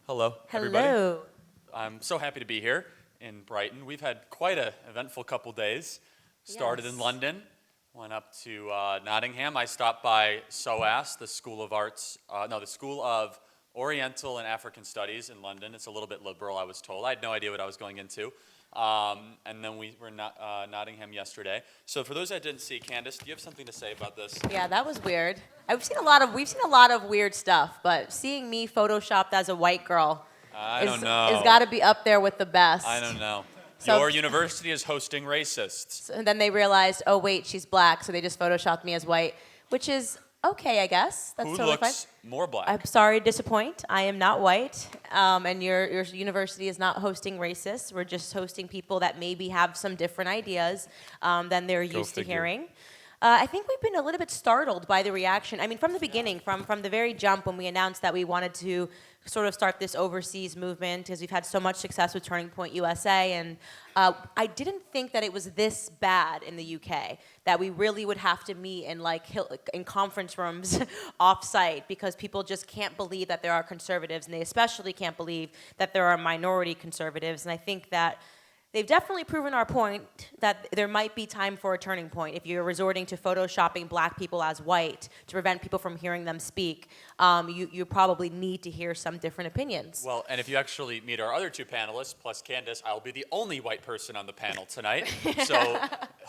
Hello, everybody. Hello. I'm so happy to be here in Brighton. We've had quite an eventful couple days. Started in Yes. London, went up to Nottingham. I stopped by SOAS, the School of the School of Oriental and African Studies in London. It's a little bit liberal, I was told. I had no idea what I was going into. And then we were in Nottingham yesterday. So for those that didn't see, Candace, do you have something to say about this? Yeah, that was weird. We've seen a lot of weird stuff, but seeing me photoshopped as a white girl I is don't know. is got to be up there with the best. I don't know. So- Your university is hosting racists. And then they realized, oh wait, she's black, so they just photoshopped me as white, which is okay, I guess. That's Who totally fine. looks more black? I'm sorry to disappoint. I am not white, and your university is not hosting racists. We're just hosting people that maybe have some different ideas than they're used to figure. hearing. I think we've been a little bit startled by the reaction. I mean, from the beginning, from the very jump when we announced that we wanted to sort of start this overseas movement, because we've had so much success with Turning Point USA, and I didn't think that it was this bad in the UK, that we really would have to meet in conference rooms off-site, because people just can't believe that there are conservatives, and they especially can't believe that there are minority conservatives, and I think that they've definitely proven our point that there might be time for a turning point. If you're resorting to photoshopping black people as white to prevent people from hearing them speak, you probably need to hear some different opinions. Well, and if you actually meet our other two panelists, plus Candace, I'll be the only white person on the panel tonight. So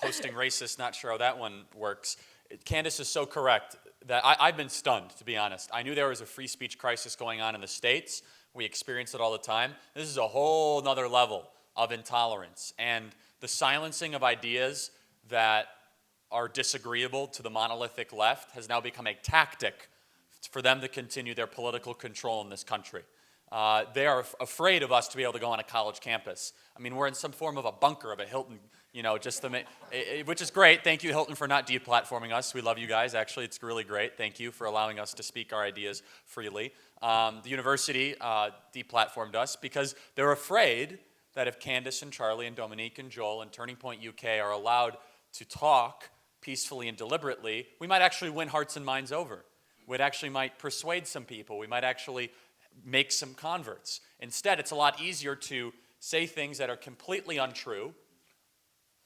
hosting racist, not sure how that one works. Candace is so correct that I've been stunned, to be honest. I knew there was a free speech crisis going on in the States. We experience it all the time. This is a whole nother level of intolerance, and the silencing of ideas that are disagreeable to the monolithic left has now become a tactic for them to continue their political control in this country. They are afraid of us to be able to go on a college campus. I mean, we're in some form of a bunker of a Hilton, which is great. Thank you, Hilton, for not deplatforming us. We love you guys. Actually, it's really great. Thank you for allowing us to speak our ideas freely. The university deplatformed us because they're afraid that if Candace and Charlie and Dominique and Joel and Turning Point UK are allowed to talk peacefully and deliberately, we might actually win hearts and minds over. We actually might persuade some people. We might actually make some converts. Instead, it's a lot easier to say things that are completely untrue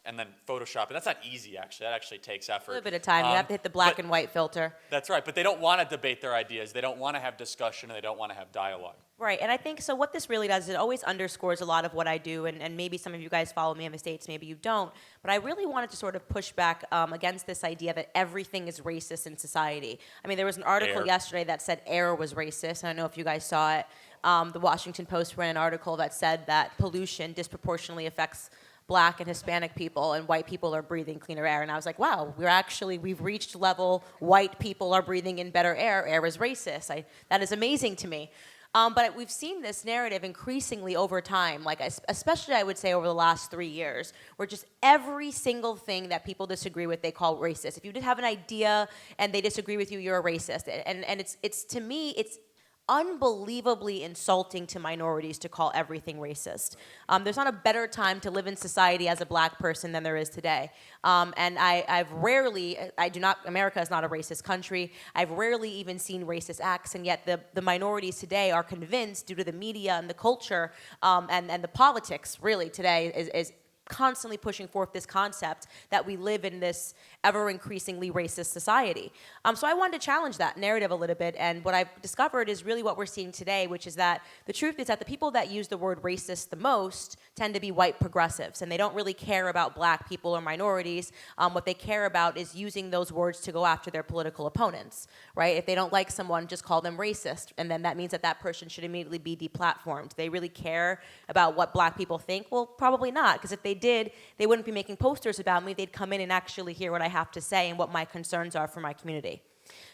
and then Photoshop it. That's not easy, actually. That actually takes effort. A little bit of time. You have to hit the black and white filter. That's right. But they don't want to debate their ideas. They don't want to have discussion, and they don't want to have dialogue. Right, and I think so what this really does is it always underscores a lot of what I do, and maybe some of you guys follow me in the States, maybe you don't, but I really wanted to sort of push back against this idea that everything is racist in society. I mean, there was an article yesterday that said air was racist. I don't know if you guys saw it. The Washington Post ran an article that said that pollution disproportionately affects Black and Hispanic people, and white people are breathing cleaner air. And I was like, wow, we've reached level white people are breathing in better air. Air is racist. That is amazing to me. But we've seen this narrative increasingly over time, like especially I would say over the last 3 years, where just every single thing that people disagree with, they call racist. If you did have an idea and they disagree with you, you're a racist. And it's to me, it's unbelievably insulting to minorities to call everything racist. There's not a better time to live in society as a black person than there is today. And America is not a racist country. I've rarely even seen racist acts, and yet the minorities today are convinced, due to the media and the culture and the politics really today is constantly pushing forth this concept that we live in this ever-increasingly racist society. So I wanted to challenge that narrative a little bit, and what I've discovered is really what we're seeing today, which is that the truth is that the people that use the word racist the most tend to be white progressives, and they don't really care about black people or minorities. What they care about is using those words to go after their political opponents, right? If they don't like someone, just call them racist, and then that means that person should immediately be deplatformed. They really care about what black people think? Well, probably not, because if they did, they wouldn't be making posters about me. They'd come in and actually hear what I have to say and what my concerns are for my community.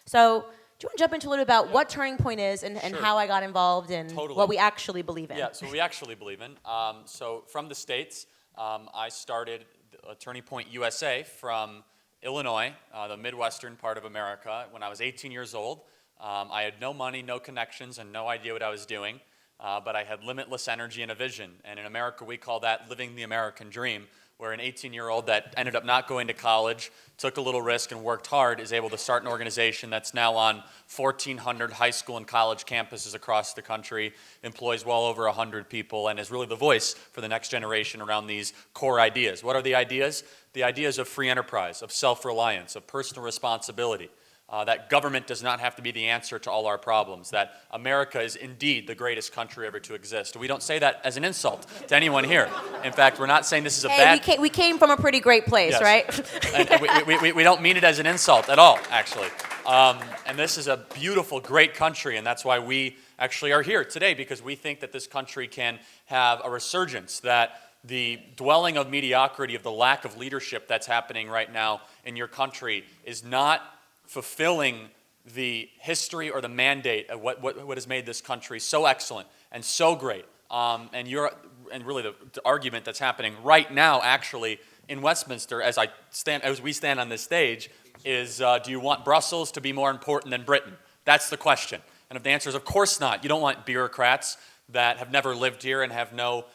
So do you want to jump into a little about what Turning Point is and Sure. how I got involved and what we actually believe in? Yeah, so we actually believe in. So from the States, I started Turning Point USA from Illinois, the Midwestern part of America, when I was 18 years old. I had no money, no connections, and no idea what I was doing. But I had limitless energy and a vision. And in America, we call that living the American dream. where an 18-year-old that ended up not going to college, took a little risk and worked hard, is able to start an organization that's now on 1,400 high school and college campuses across the country, employs well over 100 people, and is really the voice for the next generation around these core ideas. What are the ideas? The ideas of free enterprise, of self-reliance, of personal responsibility. That government does not have to be the answer to all our problems, that America is indeed the greatest country ever to exist. We don't say that as an insult to anyone here. In fact, we're not saying this is a bad... We came from a pretty great place, yes. right? And we don't mean it as an insult at all, actually. And this is a beautiful, great country, and that's why we actually are here today, because we think that this country can have a resurgence, that the dwelling of mediocrity, of the lack of leadership that's happening right now in your country is not fulfilling the history or the mandate of what has made this country so excellent and so great. And really the argument that's happening right now, actually, in Westminster, as we stand on this stage, is do you want Brussels to be more important than Britain? That's the question. And if the answer is of course not, you don't want bureaucrats that have never lived here and have no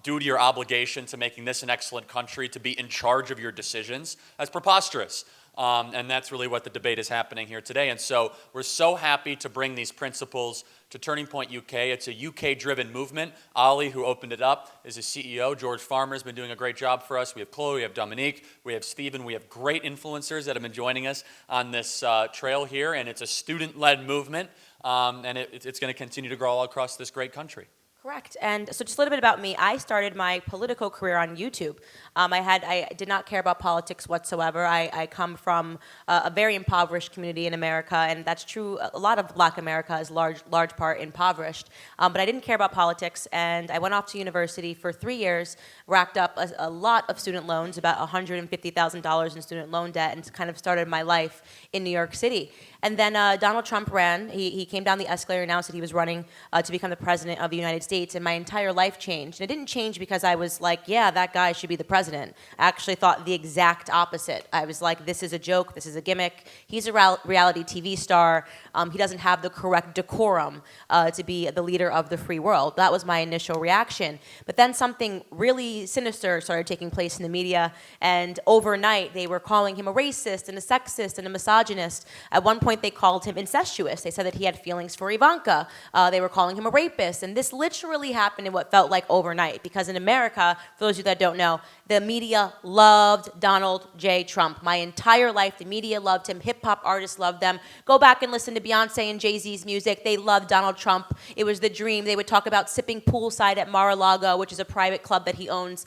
duty or obligation to making this an excellent country to be in charge of your decisions. That's preposterous. And that's really what the debate is happening here today. And so we're so happy to bring these principles to Turning Point UK. It's a UK-driven movement. Ali, who opened it up, is a CEO. George Farmer's been doing a great job for us. We have Chloe, we have Dominique, we have Stephen. We have great influencers that have been joining us on this trail here. And it's a student-led movement. And it's going to continue to grow all across this great country. Correct. And so just a little bit about me. I started my political career on YouTube. I did not care about politics whatsoever. I come from a very impoverished community in America, and that's true. A lot of Black America is large part impoverished. But I didn't care about politics, and I went off to university for 3 years, racked up a lot of student loans, about $150,000 in student loan debt, and kind of started my life in New York City. And then Donald Trump ran. He came down the escalator, announced that he was running to become the president of the United States, and my entire life changed. And it didn't change because I was like, yeah, that guy should be the president. I actually thought the exact opposite. I was like, this is a joke, this is a gimmick. He's a reality TV star. He doesn't have the correct decorum to be the leader of the free world. That was my initial reaction. But then something really sinister started taking place in the media, and overnight they were calling him a racist and a sexist and a misogynist. At one point they called him incestuous. They said that he had feelings for Ivanka. They were calling him a rapist. And this literally happened in what felt like overnight, because in America, for those of you that don't know, the media loved Donald J. Trump. My entire life, the media loved him. Hip-hop artists loved them. Go back and listen to Beyonce and Jay-Z's music. They loved Donald Trump. It was the dream. They would talk about sipping poolside at Mar-a-Lago, which is a private club that he owns.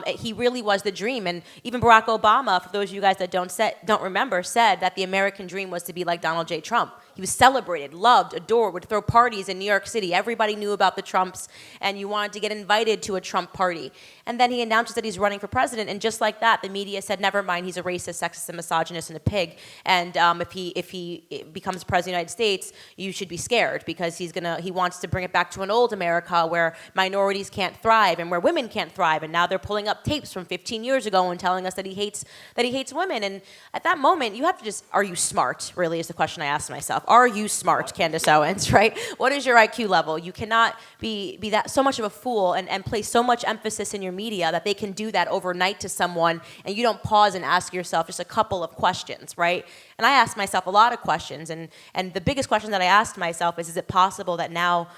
He really was the dream. And even Barack Obama, for those of you guys that don't remember, said that the American dream was to be like Donald J. Trump. He was celebrated, loved, adored, would throw parties in New York City. Everybody knew about the Trumps, and you wanted to get invited to a Trump party. And then he announces that he's running for president, and just like that, the media said, never mind, he's a racist, sexist, and misogynist and a pig. And if he becomes president of the United States, you should be scared, because he wants to bring it back to an old America where minorities can't thrive and where women can't thrive. And now they're pulling up tapes from 15 years ago and telling us that he hates women. And at that moment, you have to just, are you smart, really, is the question I asked myself. Are you smart, Candace Owens, right? What is your IQ level? You cannot be that so much of a fool and place so much emphasis in your media that they can do that overnight to someone, and you don't pause and ask yourself just a couple of questions, right? And I asked myself a lot of questions, and the biggest question that I asked myself is it possible that now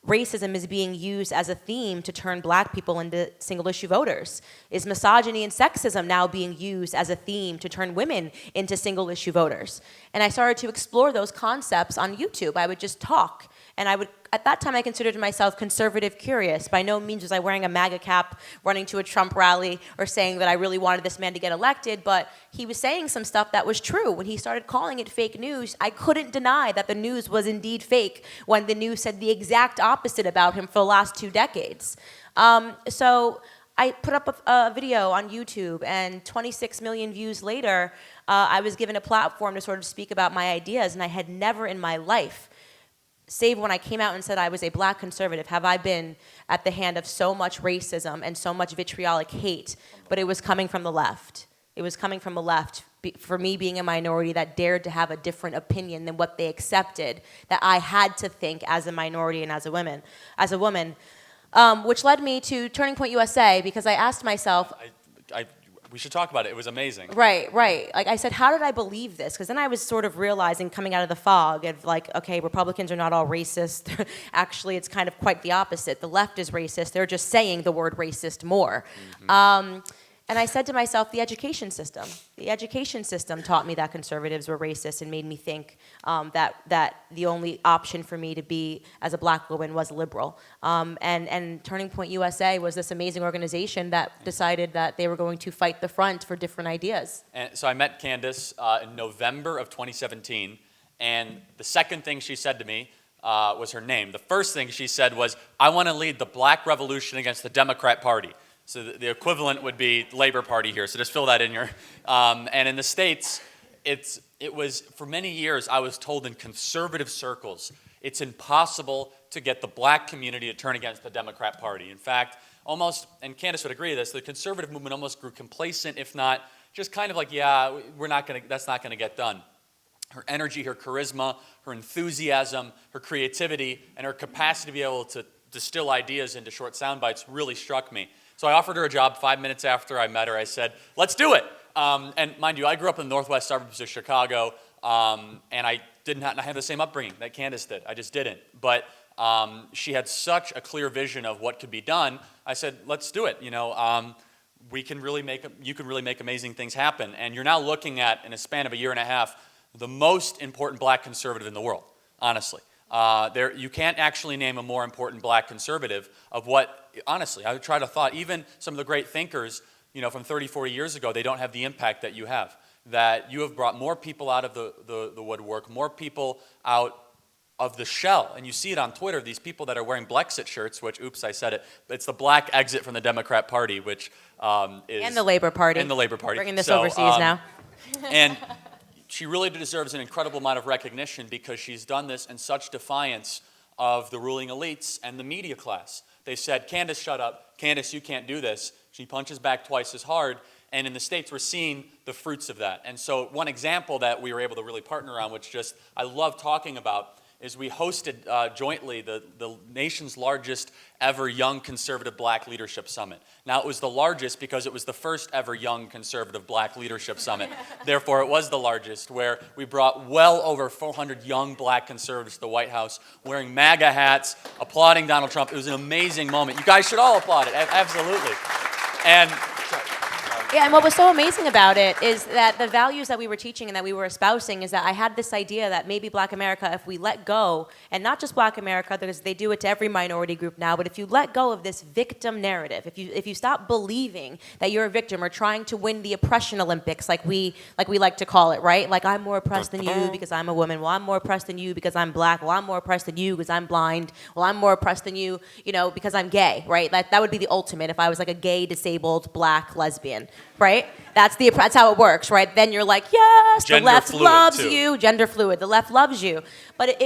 racism is being used as a theme to turn Black people into single-issue voters? Is misogyny and sexism now being used as a theme to turn women into single-issue voters? And I started to explore those concepts on YouTube. I would just talk, and at that time I considered myself conservative curious. By no means was I wearing a MAGA cap, running to a Trump rally, or saying that I really wanted this man to get elected, but he was saying some stuff that was true. When he started calling it fake news, I couldn't deny that the news was indeed fake when the news said the exact opposite about him for the last 2 decades. So I put up a video on YouTube, and 26 million views later, I was given a platform to sort of speak about my ideas, and I had never in my life, save when I came out and said I was a Black conservative, have I been at the hand of so much racism and so much vitriolic hate, but it was coming from the left. It was coming from the left. For me being a minority that dared to have a different opinion than what they accepted, that I had to think as a minority and as a woman, which led me to Turning Point USA, because I asked myself, we should talk about it. It was amazing. Right. Like I said, how did I believe this? Because then I was sort of realizing, coming out of the fog, of like, okay, Republicans are not all racist. Actually, it's kind of quite the opposite. The left is racist. They're just saying the word racist more. And I said to myself, the education system taught me that conservatives were racist and made me think that the only option for me to be as a black woman was liberal. And Turning Point USA was this amazing organization that decided that they were going to fight the front for different ideas. And so I met Candace in November of 2017, and the second thing she said to me was her name. The first thing she said was, I want to lead the black revolution against the Democrat Party. So the equivalent would be Labor Party here, so just fill that in your, and in the States, it was, for many years, I was told in conservative circles, it's impossible to get the black community to turn against the Democrat Party. In fact, almost, and Candace would agree to this, the conservative movement almost grew complacent, if not just kind of like, yeah, that's not gonna get done. Her energy, her charisma, her enthusiasm, her creativity, and her capacity to be able to distill ideas into short sound bites really struck me. So I offered her a job 5 minutes after I met her. I said, let's do it. And mind you, I grew up in the northwest suburbs of Chicago, and I did not have the same upbringing that Candace did. I just didn't. But she had such a clear vision of what could be done. I said, let's do it. You know, you can really make amazing things happen. And you're now looking at, in a span of a year and a half, the most important black conservative in the world, honestly. You can't actually name a more important black conservative of what, honestly, I would try to thought, even some of the great thinkers, you know, from 30, 40 years ago, they don't have the impact that you have. That you have brought more people out of the woodwork, more people out of the shell. And you see it on Twitter, these people that are wearing Blexit shirts, which, oops, I said it, it's the black exit from the Democrat Party, which is... And the Labor Party. And the Labor Party. Bringing this overseas now. And... she really deserves an incredible amount of recognition because she's done this in such defiance of the ruling elites and the media class. They said, Candace, shut up. Candace, you can't do this. She punches back twice as hard. And in the States, we're seeing the fruits of that. And so one example that we were able to really partner on, which just I love talking about, is we hosted jointly the nation's largest ever young conservative black leadership summit. Now, it was the largest because it was the first ever young conservative black leadership summit. Therefore, it was the largest, where we brought well over 400 young black conservatives to the White House wearing MAGA hats, applauding Donald Trump. It was an amazing moment. You guys should all applaud it, absolutely. And yeah, and what was so amazing about it is that the values that we were teaching and that we were espousing is that I had this idea that maybe Black America, if we let go, and not just Black America, because they do it to every minority group now, but if you let go of this victim narrative, if you stop believing that you're a victim or trying to win the oppression Olympics, like we like to call it, right? Like, I'm more oppressed than you because I'm a woman. Well, I'm more oppressed than you because I'm black. Well, I'm more oppressed than you because I'm blind. Well, I'm more oppressed than you, you know, because I'm gay, right? That would be the ultimate if I was like a gay, disabled, black lesbian. Right? That's how it works, right? Then you're like, yes, the left loves you. Gender fluid. The left loves you. But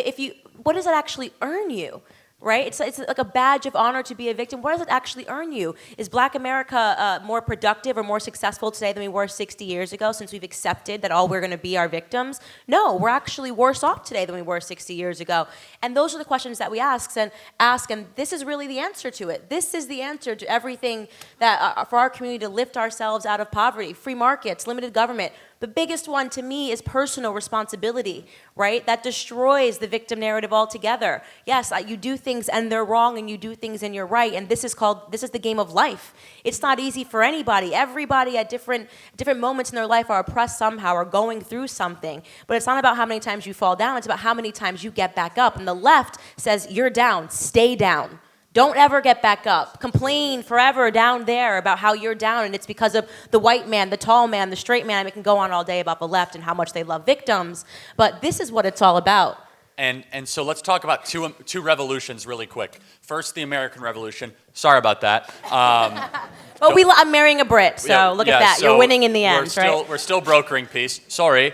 what does it actually earn you? Right? It's like a badge of honor to be a victim. What does it actually earn you? Is Black America more productive or more successful today than we were 60 years ago since we've accepted that all we're going to be our victims? No, we're actually worse off today than we were 60 years ago. And those are the questions that we ask, and this is really the answer to it. This is the answer to everything that for our community to lift ourselves out of poverty. Free markets, limited government. The biggest one to me is personal responsibility, right? That destroys the victim narrative altogether. Yes, you do things and they're wrong, and you do things and you're right, and this is the game of life. It's not easy for anybody. Everybody at different moments in their life are oppressed somehow or going through something. But it's not about how many times you fall down, it's about how many times you get back up. And the left says, you're down, stay down. Don't ever get back up. Complain forever down there about how you're down, and it's because of the white man, the tall man, the straight man. I can go on all day about the left and how much they love victims, but this is what it's all about. And so let's talk about two revolutions really quick. First, the American Revolution. Sorry about that. Well, I'm marrying a Brit, so look at that. So you're winning in the end, right? We're still brokering peace. Sorry.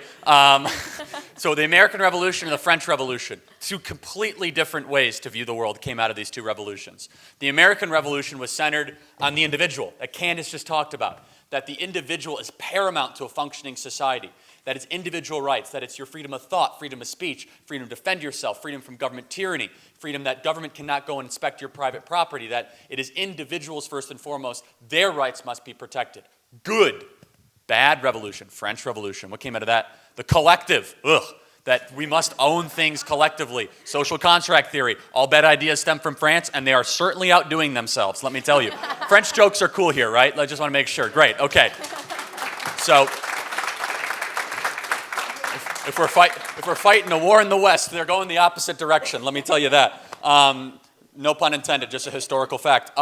So the American Revolution and the French Revolution, two completely different ways to view the world came out of these two revolutions. The American Revolution was centered on the individual, that Candace just talked about, that the individual is paramount to a functioning society, that it's individual rights, that it's your freedom of thought, freedom of speech, freedom to defend yourself, freedom from government tyranny, freedom that government cannot go and inspect your private property, that it is individuals first and foremost, their rights must be protected. Good. Bad revolution, French Revolution. What came out of that? The collective. That we must own things collectively. Social contract theory. All bad ideas stem from France, and they are certainly outdoing themselves, let me tell you. French jokes are cool here, right? I just want to make sure. Great, okay. So, if we're fighting a war in the West, they're going the opposite direction, let me tell you that. No pun intended, just a historical fact.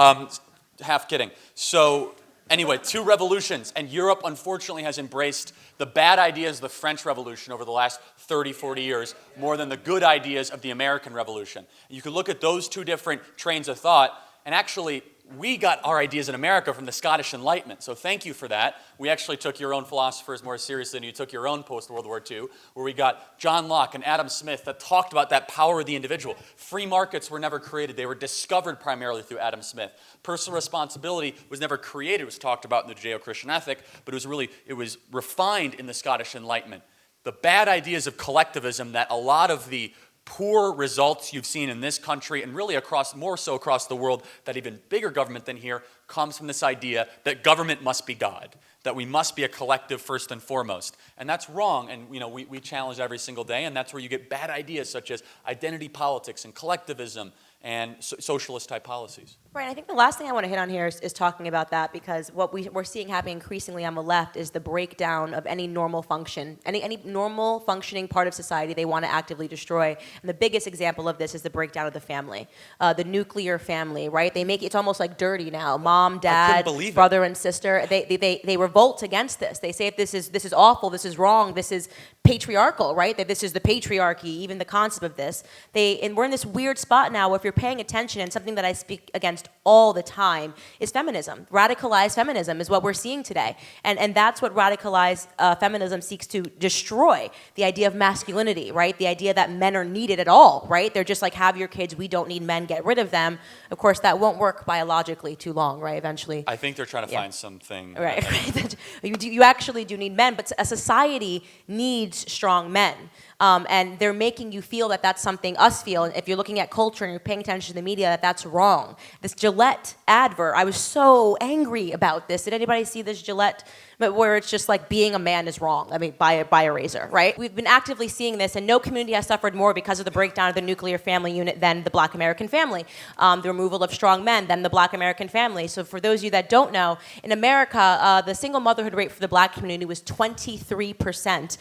Half kidding. So, anyway, 2 revolutions, and Europe unfortunately has embraced the bad ideas of the French Revolution over the last 30, 40 years more than the good ideas of the American Revolution. And you can look at those 2 different trains of thought, and actually, we got our ideas in America from the Scottish Enlightenment, so thank you for that. We actually took your own philosophers more seriously than you took your own post-World War II, where we got John Locke and Adam Smith that talked about that power of the individual. Free markets were never created. They were discovered primarily through Adam Smith. Personal responsibility was never created. It was talked about in the Judeo-Christian ethic, but it was refined in the Scottish Enlightenment. The bad ideas of collectivism that a lot of the poor results you've seen in this country and really more so across the world, that even bigger government than here comes from this idea that government must be God, that we must be a collective first and foremost. And that's wrong, and we challenge every single day, and that's where you get bad ideas such as identity politics and collectivism and socialist type policies. Right, I think the last thing I want to hit on here is talking about that, because what we're seeing happening increasingly on the left is the breakdown of any normal function, any normal functioning part of society they want to actively destroy. And the biggest example of this is the breakdown of the family, the nuclear family, right? It's almost like dirty now. Mom, dad, brother and sister, they revolt against this. They say this is awful, this is wrong, this is patriarchal, right? That this is the patriarchy, even the concept of this. And we're in this weird spot now where if you're paying attention, and something that I speak against all the time is feminism. Radicalized feminism is what we're seeing today. And that's what radicalized feminism seeks to destroy. The idea of masculinity, right? The idea that men are needed at all, right? They're just like, have your kids, we don't need men, get rid of them. Of course, that won't work biologically too long, right? Eventually. I think they're trying to find something. Right. You actually do need men, but a society needs strong men. And they're making you feel that that's something us feel. And if you're looking at culture and you're paying attention to the media, that's wrong. This Gillette advert, I was so angry about this. Did anybody see this Gillette? But where it's just like being a man is wrong. I mean, buy a razor, right? We've been actively seeing this, and no community has suffered more because of the breakdown of the nuclear family unit than the Black American family. The removal of strong men than the Black American family. So for those of you that don't know, in America, the single motherhood rate for the Black community was 23%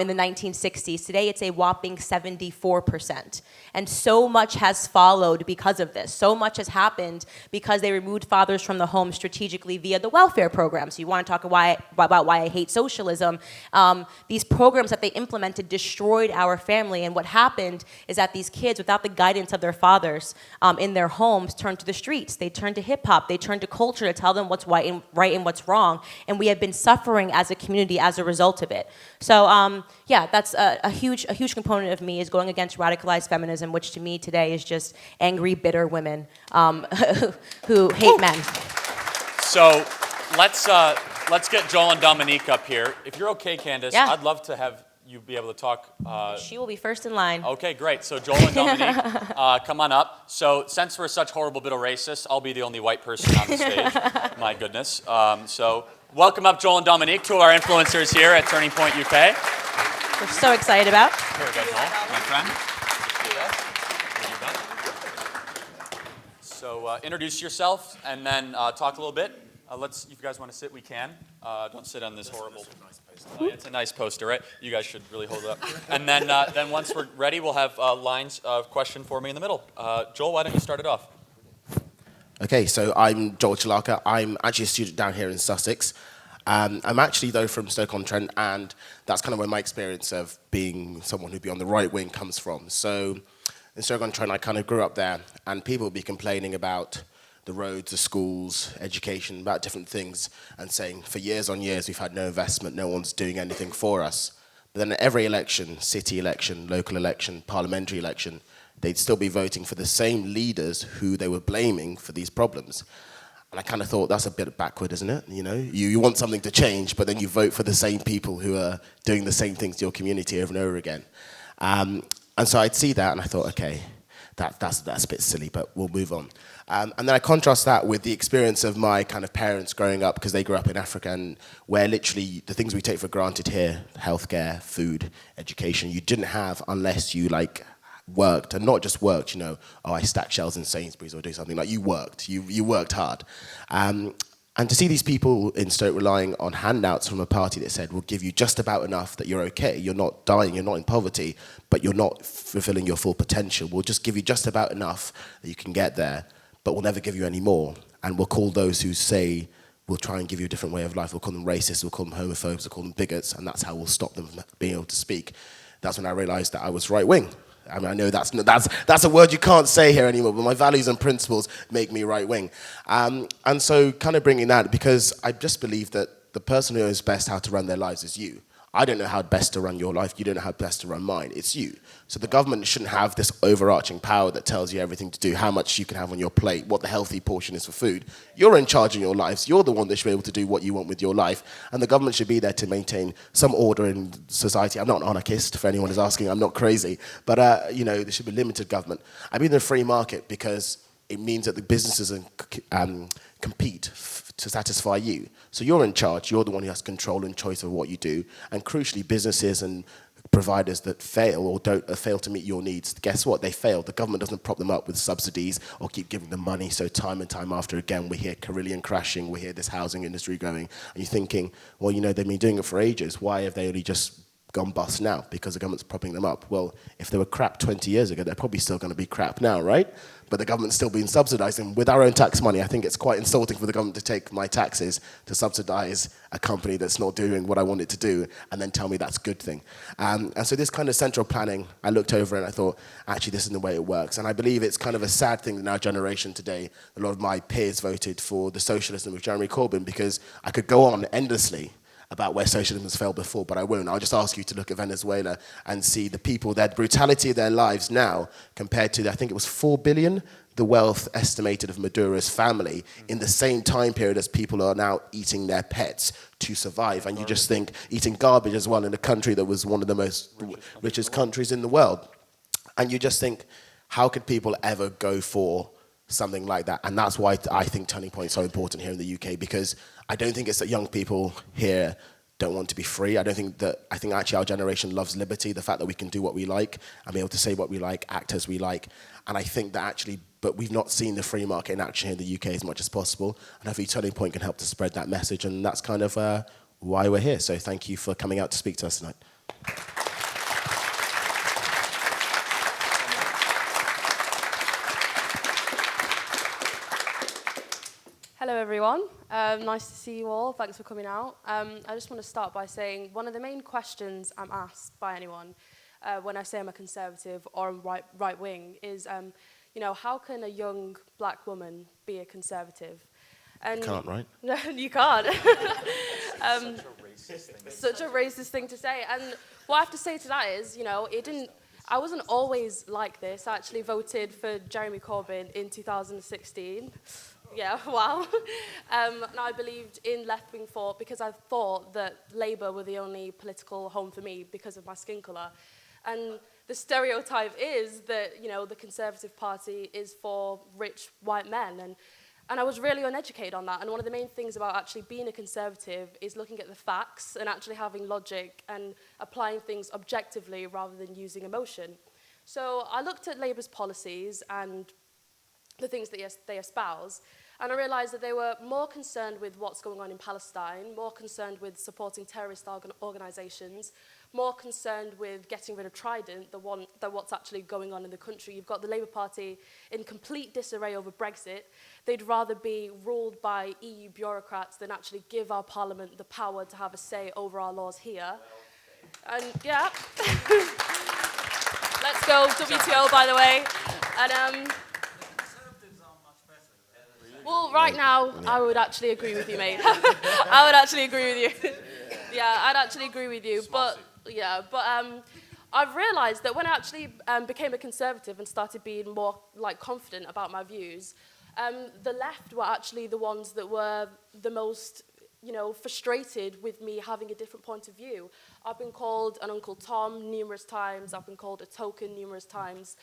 in the 1960s. Today, it's a whopping 74%. And so much has followed because of this. So much has happened because they removed fathers from the home strategically via the welfare program. So you want to talk about why I hate socialism. These programs that they implemented destroyed our family. And what happened is that these kids, without the guidance of their fathers in their homes, turned to the streets. They turned to hip hop. They turned to culture to tell them what's right and what's wrong. And we have been suffering as a community as a result of it. So yeah, that's a huge component of me is going against radicalized feminism, which to me today is just angry, bitter women who hate men. So let's get Joel and Dominique up here. If you're okay, Candace, Yeah. I'd love to have you be able to talk. She will be first in line. Okay, great. So Joel and Dominique, come on up. So since we're such horrible bit of racists, I'll be the only white person on the stage. My goodness. So welcome up Joel and Dominique, two of our influencers here at Turning Point UK. We're so excited about. Here we go, Joel, my friend. So introduce yourself and then talk a little bit. If you guys want to sit, we can. Don't sit on this horrible. Oh, yeah, it's a nice poster, right? You guys should really hold it up. And then once we're ready, we'll have lines of question for me in the middle. Joel, why don't you start it off? Okay, so I'm Joel Chilaka. I'm actually a student down here in Sussex. I'm actually, though, from Stoke-on-Trent, and that's kind of where my experience of being someone who'd be on the right wing comes from. So in Stoke-on-Trent, I kind of grew up there, and people would be complaining about the roads, the schools, education, about different things, and saying for years on years we've had no investment, no one's doing anything for us. But then at every election, city election, local election, parliamentary election, they'd still be voting for the same leaders who they were blaming for these problems. And I kind of thought, that's a bit backward, isn't it? You know, you want something to change, but then you vote for the same people who are doing the same things to your community over and over again. And so I'd see that, and I thought, okay, that's a bit silly, but we'll move on. And then I contrast that with the experience of my kind of parents growing up, because they grew up in Africa, and where literally the things we take for granted here, healthcare, food, education, you didn't have unless you like worked, and not just worked, I stacked shelves in Sainsbury's or do something, like you worked hard. And to see these people in Stoke relying on handouts from a party that said, we'll give you just about enough that you're okay, you're not dying, you're not in poverty, but you're not fulfilling your full potential. We'll just give you just about enough that you can get there, but we'll never give you any more. And we'll call those who say, we'll try and give you a different way of life, we'll call them racists, we'll call them homophobes, we'll call them bigots, and that's how we'll stop them from being able to speak. That's when I realized that I was right wing. I mean, I know that's a word you can't say here anymore, but my values and principles make me right-wing. And so kind of bringing that, because I just believe that the person who knows best how to run their lives is you. I don't know how best to run your life. You don't know how best to run mine. It's you. So the government shouldn't have this overarching power that tells you everything to do, how much you can have on your plate, what the healthy portion is for food. You're in charge of your lives. You're the one that should be able to do what you want with your life. And the government should be there to maintain some order in society. I'm not an anarchist, if anyone is asking. I'm not crazy. But, there should be limited government. I mean the free market because it means that the businesses compete to satisfy you. So you're in charge, you're the one who has control and choice of what you do. And crucially, businesses and providers that fail or don't fail to meet your needs, guess what? They fail. The government doesn't prop them up with subsidies or keep giving them money. So time and time after again, we hear Carillion crashing, we hear this housing industry going. And you're thinking, well, they've been doing it for ages. Why have they only just gone bust now? Because the government's propping them up. Well, if they were crap 20 years ago, they're probably still going to be crap now, right? But the government's still being subsidized. And with our own tax money, I think it's quite insulting for the government to take my taxes to subsidize a company that's not doing what I want it to do and then tell me that's a good thing. And so this kind of central planning, I looked over and I thought, actually, this isn't the way it works. And I believe it's kind of a sad thing in our generation today. A lot of my peers voted for the socialism of Jeremy Corbyn, because I could go on endlessly about where socialism has failed before, but I won't. I'll just ask you to look at Venezuela and see the people, their brutality of their lives now compared to, I think it was 4 billion, the wealth estimated of Maduro's family in the same time period as people are now eating their pets to survive. And you just think, eating garbage as well in a country that was one of the most richest countries in the world. And you just think, how could people ever go for something like that? And that's why I think Turning Point is so important here in the UK, because I don't think it's that young people here don't want to be free. I think actually our generation loves liberty, the fact that we can do what we like and be able to say what we like, act as we like. And I think that actually, but we've not seen the free market in action here in the UK as much as possible. And hopefully Turning Point can help to spread that message. And that's kind of why we're here. So thank you for coming out to speak to us tonight. Hello everyone, nice to see you all, thanks for coming out. I just want to start by saying one of the main questions I'm asked by anyone when I say I'm a conservative or I'm right wing is, how can a young black woman be a conservative? And You can't, right? No, you can't. Such a racist thing to say. And what I have to say to that is, I wasn't always like this. I actually voted for Jeremy Corbyn in 2016. Yeah, wow. And I believed in left-wing thought because I thought that Labour were the only political home for me because of my skin colour. And the stereotype is that, the Conservative Party is for rich white men. And I was really uneducated on that. And one of the main things about actually being a Conservative is looking at the facts and actually having logic and applying things objectively rather than using emotion. So I looked at Labour's policies and the things that they espouse, and I realised that they were more concerned with what's going on in Palestine, more concerned with supporting terrorist organisations, more concerned with getting rid of Trident than what's actually going on in the country. You've got the Labour Party in complete disarray over Brexit. They'd rather be ruled by EU bureaucrats than actually give our Parliament the power to have a say over our laws here. And yeah, let's go WTO, by the way. And well, right now, I would actually agree with you, mate. I would actually agree with you. Yeah, I'd actually agree with you. But I've realised that when I actually became a Conservative and started being more confident about my views, the left were actually the ones that were the most frustrated with me having a different point of view. I've been called an Uncle Tom numerous times. I've been called a token numerous times.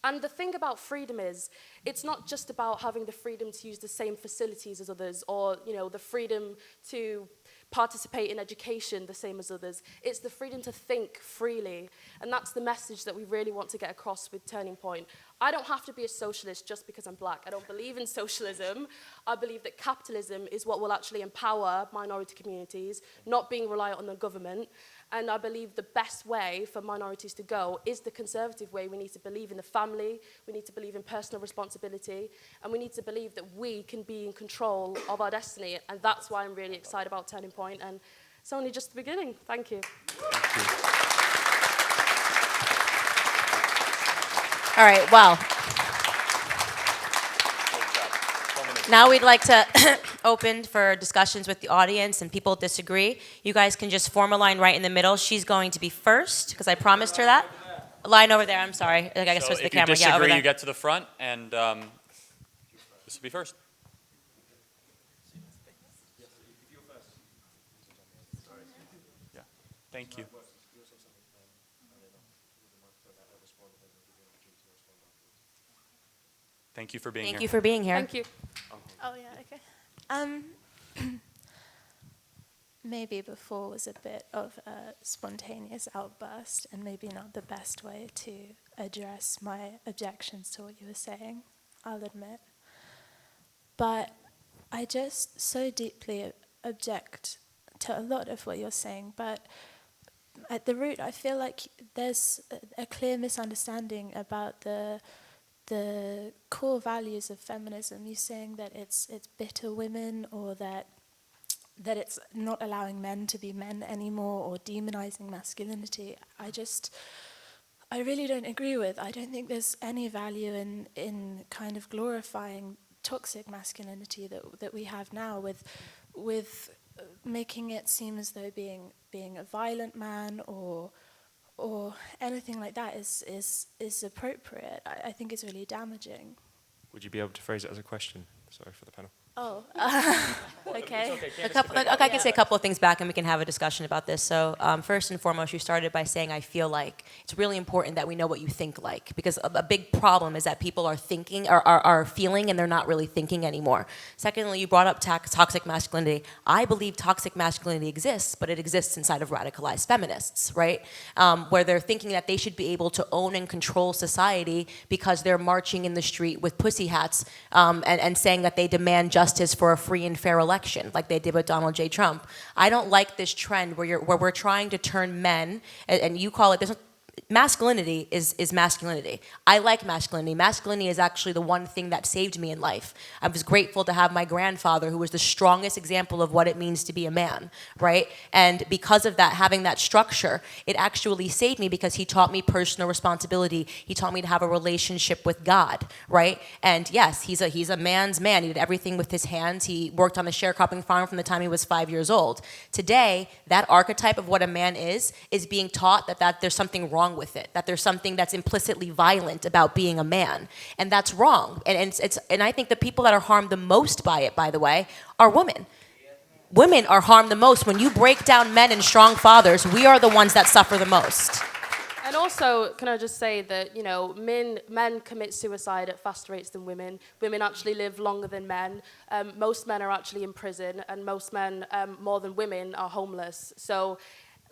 And the thing about freedom is, it's not just about having the freedom to use the same facilities as others, or the freedom to participate in education the same as others. It's the freedom to think freely. And that's the message that we really want to get across with Turning Point. I don't have to be a socialist just because I'm black. I don't believe in socialism. I believe that capitalism is what will actually empower minority communities, not being reliant on the government. And I believe the best way for minorities to go is the conservative way. We need to believe in the family, we need to believe in personal responsibility, and we need to believe that we can be in control of our destiny. And that's why I'm really excited about Turning Point. And it's only just the beginning. Thank you. Thank you. All right, well, now we'd like to open for discussions with the audience, and people disagree. You guys can just form a line right in the middle. She's going to be first, because I promised her that. A line over there, I'm sorry. I guess So it's the if camera. you disagree, over there. you get to the front, and this will be first. Yeah, thank you. Thank you for being here. Thank you for being here. Thank you. Oh, yeah, okay. Maybe before was a bit of a spontaneous outburst and maybe not the best way to address my objections to what you were saying, I'll admit. But I just so deeply object to a lot of what you're saying, but at the root I feel like there's a clear misunderstanding about the core values of feminism. You're saying that it's bitter women, or that it's not allowing men to be men anymore, or demonizing masculinity. I really don't agree with. I don't think there's any value in kind of glorifying toxic masculinity that we have now, with making it seem as though being a violent man or anything like that is appropriate. I think it's really damaging. Would you be able to phrase it as a question? Sorry for the panel. Oh, okay. I can say a couple of things back, and we can have a discussion about this. So first and foremost, you started by saying, I feel like. It's really important that we know what you think like, because a big problem is that people are thinking, are feeling, and they're not really thinking anymore. Secondly, you brought up toxic masculinity. I believe toxic masculinity exists, but it exists inside of radicalized feminists, right? Where they're thinking that they should be able to own and control society because they're marching in the street with pussy hats and saying that they demand justice for a free and fair election, like they did with Donald J. Trump. I don't like this trend where we're trying to turn men, and you call it, masculinity is masculinity. I like masculinity. Masculinity is actually the one thing that saved me in life. I was grateful to have my grandfather, who was the strongest example of what it means to be a man, right? And because of that, having that structure, it actually saved me, because he taught me personal responsibility. He taught me to have a relationship with God, right? And yes, he's a man's man. He did everything with his hands. He worked on a sharecropping farm from the time he was 5 years old. Today, that archetype of what a man is being taught that there's something wrong with it, that there's something that's implicitly violent about being a man, and that's wrong. And I think the people that are harmed the most by it, by the way, are women. Women are harmed the most. When you break down men and strong fathers, we are the ones that suffer the most. And also, can I just say that, men commit suicide at faster rates than women. Women actually live longer than men. Most men are actually in prison, and most men, more than women, are homeless. So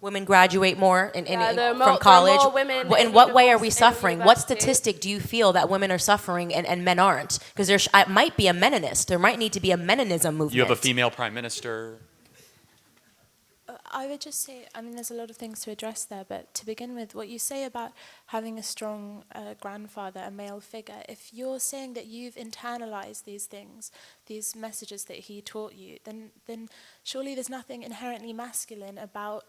women graduate more from college. There are more women In what way are we in suffering? What university. statistic do you feel that women are suffering and men aren't? Because there might be a meninist. There might need to be a meninism movement. You have a female prime minister. I would just say, there's a lot of things to address there, but to begin with, what you say about having a strong grandfather, a male figure, if you're saying that you've internalized these things, these messages that he taught you, then surely there's nothing inherently masculine about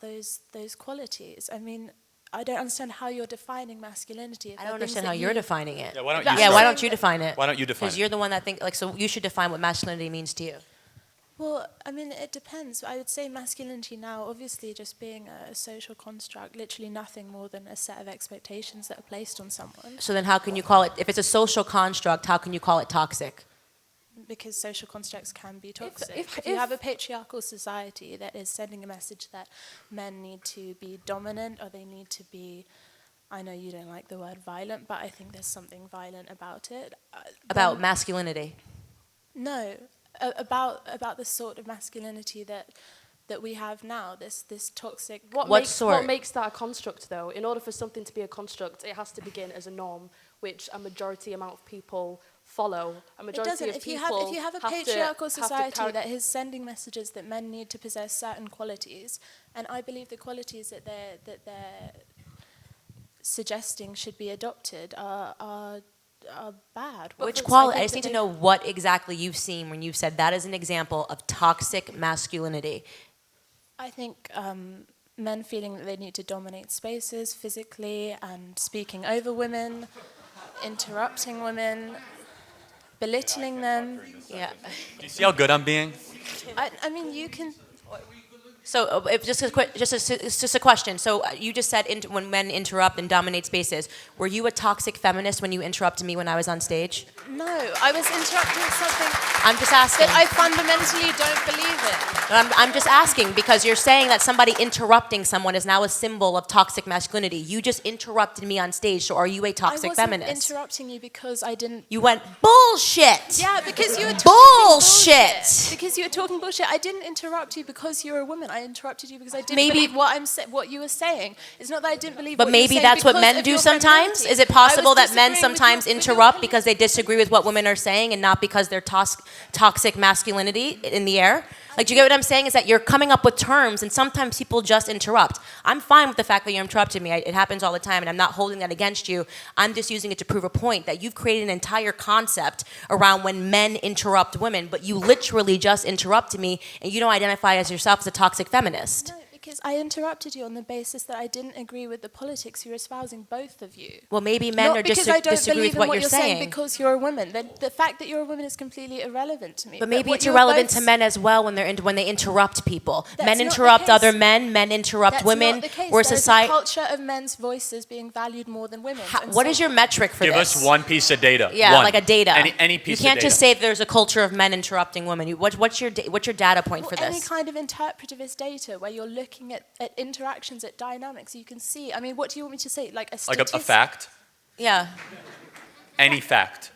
those qualities. I don't understand how you're defining masculinity. I don't understand how you're defining it. Yeah, why don't you define it? Why don't you define it? Because you're the one that so you should define what masculinity means to you. Well, it depends. I would say masculinity now, obviously just being a social construct, literally nothing more than a set of expectations that are placed on someone. So then how can you call it, if it's a social construct, how can you call it toxic? Because social constructs can be toxic. If you have a patriarchal society that is sending a message that men need to be dominant, or they need to be I know you don't like the word violent, but I think there's something violent about it. About masculinity. No, about the sort of masculinity that we have now, this toxic. What What makes that a construct, though? In order for something to be a construct, it has to begin as a norm, which a majority amount of people follow. A majority It doesn't. of If people you have a have to- patriarchal have to society that is sending messages that men need to possess certain qualities, and I believe the qualities that they're suggesting should be adopted are bad. Which quality? I just need to know what exactly you've seen when you've said that is an example of toxic masculinity. I think men feeling that they need to dominate spaces physically and speaking over women, interrupting women, belittling them. Yeah. Do you see how good I'm being? I mean, you can. So, just a question. So, you just said when men interrupt and dominate spaces. Were you a toxic feminist when you interrupted me when I was on stage? No, I was interrupting something I'm just asking. that I fundamentally don't believe in. I'm just asking because you're saying that somebody interrupting someone is now a symbol of toxic masculinity. You just interrupted me on stage, so are you a toxic I wasn't feminist? interrupting you because I didn't. You went bullshit. Yeah, because you were talking Bullshit. Because you were talking bullshit. I didn't interrupt you because you're a woman. I interrupted you because I didn't Maybe- believe what you were saying. It's not that I didn't believe. But what you were maybe saying that's what because men of do your sometimes? femininity. Is it I possible was that men disagreeing with sometimes your interrupt belief. because they disagree with what women are saying and not because they're toxic masculinity in the air? Like, do you get what I'm saying? Is that you're coming up with terms and sometimes people just interrupt. I'm fine with the fact that you interrupted me. It happens all the time and I'm not holding that against you. I'm just using it to prove a point that you've created an entire concept around when men interrupt women, but you literally just interrupted me and you don't identify as yourself as a toxic feminist. No, because I interrupted you on the basis that I didn't agree with the politics you're espousing, both of you. Well, maybe men Not are because just I don't disagree believe with in what you're saying. because you're a woman. The fact that you're a woman is completely irrelevant to me. But maybe what it's you're irrelevant both to men as well when they interrupt people. That's Men not the interrupt case. other men. Men interrupt That's women. not the case. We're There's society. a culture of men's voices being valued more than women's. What is your metric for Give this? us one piece of data. Yeah, One. like a data. Any piece of You can't data. just say there's a culture of men interrupting women. What's your data point for Any this? kind of interpretivist data where you're looking at interactions, at dynamics, you can see. I mean, what do you want me to say? Like a Like a statistic? fact? Yeah. Any fact.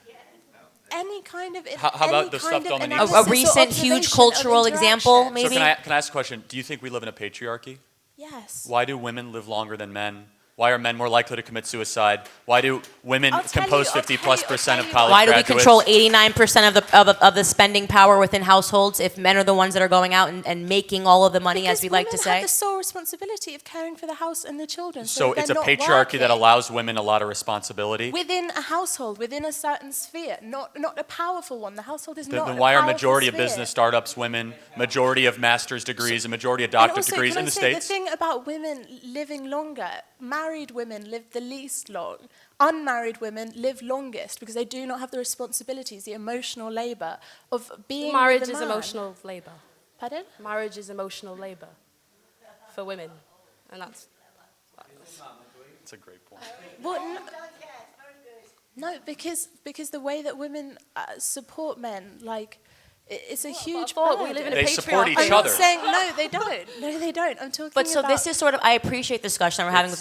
Any kind of. How about the stuff Dominique A, said? a recent huge cultural example, maybe? So can I ask a question? Do you think we live in a patriarchy? Yes. Why do women live longer than men? Why are men more likely to commit suicide? Why do women I'll tell compose you- I'll 50+% tell of you college Why do we graduates? control 89% of the spending power within households if men are the ones that are going out and making all of the money, as we like to Because say? women have the sole responsibility of caring for the house and the children. So they're it's a not patriarchy that working. allows women a lot of responsibility. Within a household, within a certain sphere, not a powerful one. The household is not Then a why are powerful majority of sphere. business startups women, majority of master's degrees, and majority of And doctorate also, degrees can in I the say, States? The thing about women living longer, married women live the least long. Unmarried women live longest because they do not have the responsibilities, the emotional labor of being Marriage with a is man. emotional labor. Pardon? Marriage is emotional labor for women, and that's. That's a great point. Well, no, because the way that women support men, like, it's a huge thought we live in a burden. They support patriarchy. each I'm other. not saying no, they don't. No, they don't. I'm talking But so about. this is sort of, I appreciate the discussion we're having.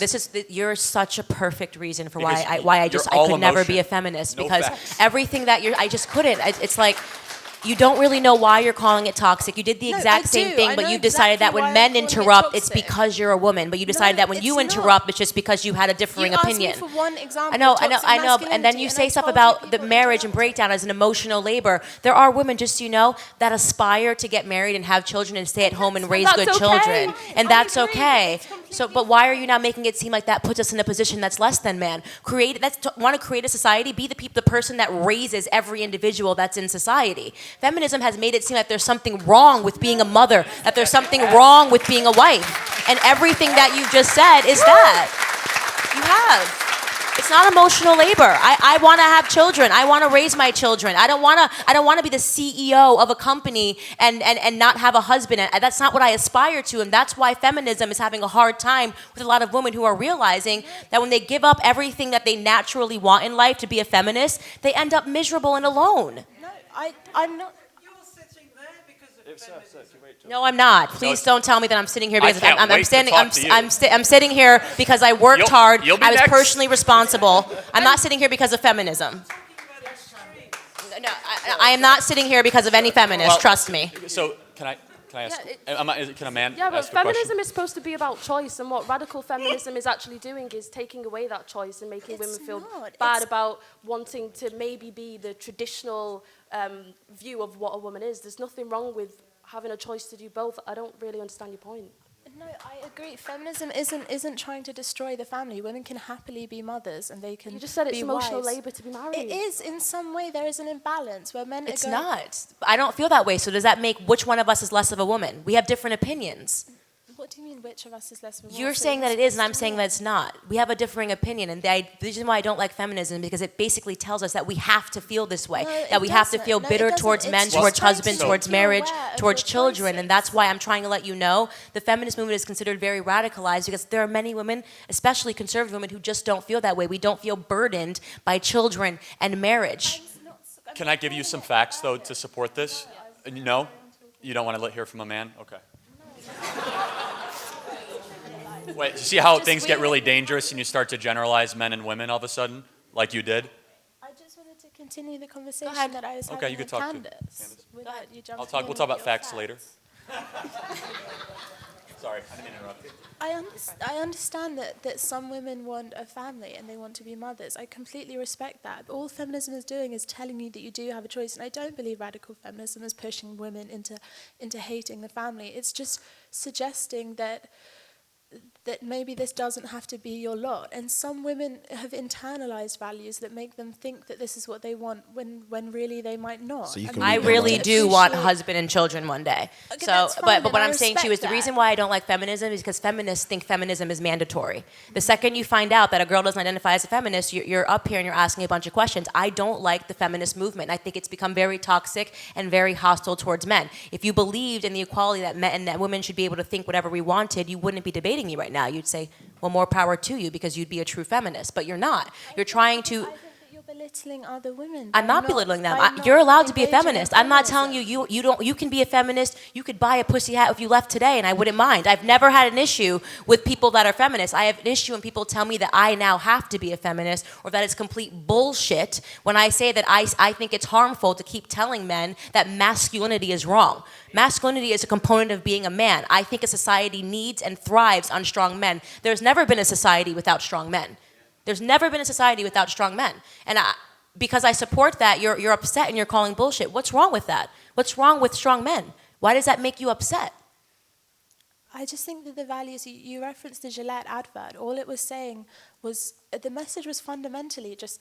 You're such a perfect reason for why Because I you're I all could never be emotion. a feminist No because facts. everything that I just couldn't. It's like you don't really know why you're calling it toxic. You did the No, exact I same do. thing, I but know you decided that exactly when why I'm men calling it interrupt, it's toxic. because you're a woman. But you decided No, that when you it's interrupt, not. it's just because you had a differing You asked me opinion. for one example I know, of I know, toxic I know. And then masculinity, you and say I stuff told about you the people marriage and interrupt. breakdown as an emotional labor. There are women, just so you know, that aspire to get married and have children and stay at home and raise that's good okay. children, and I that's agree. okay. It's completely So, but why are you now making it seem like that puts us in a position that's less than man? Want to create a society? Be the person that raises every individual that's in society. Feminism has made it seem like there's something wrong with being a mother, that there's something wrong with being a wife, and everything that you've just said is that. You have. It's not emotional labor. I want to have children. I want to raise my children. I don't want to be the CEO of a company and not have a husband. And that's not what I aspire to. And that's why feminism is having a hard time with a lot of women who are realizing that when they give up everything that they naturally want in life to be a feminist, they end up miserable and alone. No, I'm not. You're sitting there because of No, I'm not. Please don't tell me that I'm sitting here because can't I'm wait to standing. talk to you. I'm sitting here because I worked hard. You'll be I was next. personally responsible. I'm not sitting here because of feminism. No, I am not sitting here because of any feminist. Well, trust me. So can I ask? Can a man Yeah, but ask a question? feminism is supposed to be about choice, and what radical feminism is actually doing is taking away that choice and making women feel bad about wanting to maybe be the traditional view of what a woman is. There's nothing wrong with having a choice to do both. I don't really understand your point. No, I agree. Feminism isn't trying to destroy the family. Women can happily be mothers, and they can. You just said it's be emotional wives. labor to be married. It is in some way. There is an imbalance where men. It's are going, not. I don't feel that way. So does that make which one of us is less of a woman? We have different opinions. What do you mean? Which of us is less? You're saying that it is, and I'm saying that it's not. We have a differing opinion, and the reason why I don't like feminism because it basically tells us that we have to feel this way, No, that we it have to doesn't. feel No, it bitter doesn't. towards It's men, just towards trying husbands, to towards make you marriage, aware of towards your children, and choices. that's why I'm trying to let you know the feminist movement is considered very radicalized because there are many women, especially conservative women, who just don't feel that way. We don't feel burdened by children and marriage. Can I give you some facts though to support this? No, you don't want to hear from a man. Okay. Wait, you see how things get really dangerous and you start to generalize men and women all of a sudden, like you did? I just wanted to continue the conversation ahead. that I was Okay, having you can with talk to Candace. Without you jumping We'll in talk with about your facts later. Sorry, I didn't mean to interrupt you. I understand that some women want a family and they want to be mothers. I completely respect that. All feminism is doing is telling you that you do have a choice. And I don't believe radical feminism is pushing women into hating the family. It's just suggesting that maybe this doesn't have to be your lot. And some women have internalized values that make them think that this is what they want when really they might not. So you And can I read really minds. do want a appreciate- husband and children one day. Okay, So, that's fine, but then what I I'm saying to you is the respect reason that. why I don't like feminism is because feminists think feminism is mandatory. The second you find out that a girl doesn't identify as a feminist, you're up here and you're asking a bunch of questions. I don't like the feminist movement. I think it's become very toxic and very hostile towards men. If you believed in the equality that men and that women should be able to think whatever we wanted, you wouldn't be debating me right now. You'd say, well, more power to you because you'd be a true feminist. But you're not. You're trying to. I think that you're belittling other women. I'm by not belittling them. by not You're allowed to be a engaging in feminist. I'm not telling feminism. you can be a feminist. You could buy a pussy hat if you left today, and I wouldn't mind. I've never had an issue with people that are feminists. I have an issue when people tell me that I now have to be a feminist or that it's complete bullshit when I say that I think it's harmful to keep telling men that masculinity is wrong. Masculinity is a component of being a man. I think a society needs and thrives on strong men. There's never been a society without strong men. There's never been a society without strong men. And because I support that, you're upset and you're calling bullshit. What's wrong with that? What's wrong with strong men? Why does that make you upset? I just think that the values, you referenced the Gillette advert, all it was saying was, the message was fundamentally just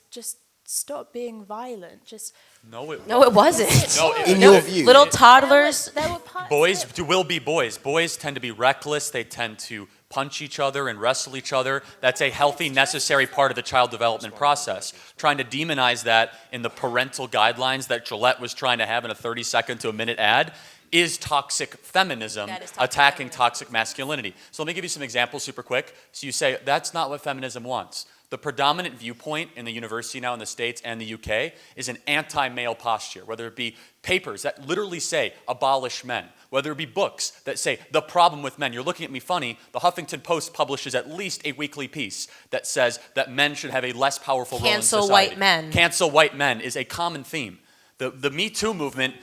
stop being violent. Just No, it No, it wasn't. No, In your view. Little toddlers. there were parts Boys that- will be boys. Boys tend to be reckless. They tend to punch each other and wrestle each other. That's a healthy, necessary part of the child development process. Trying to demonize that in the parental guidelines that Gillette was trying to have in a 30-second to a minute ad is toxic feminism, That is toxic attacking feminism. toxic masculinity. So let me give you some examples super quick. So you say, that's not what feminism wants. The predominant viewpoint in the university now in the States and the UK is an anti-male posture, whether it be papers that literally say abolish men, whether it be books that say the problem with men. You're looking at me funny. The Huffington Post publishes at least a weekly piece that says that men should have a less powerful role in Cancel society. white men. Cancel white men is a common theme. The Me Too movement.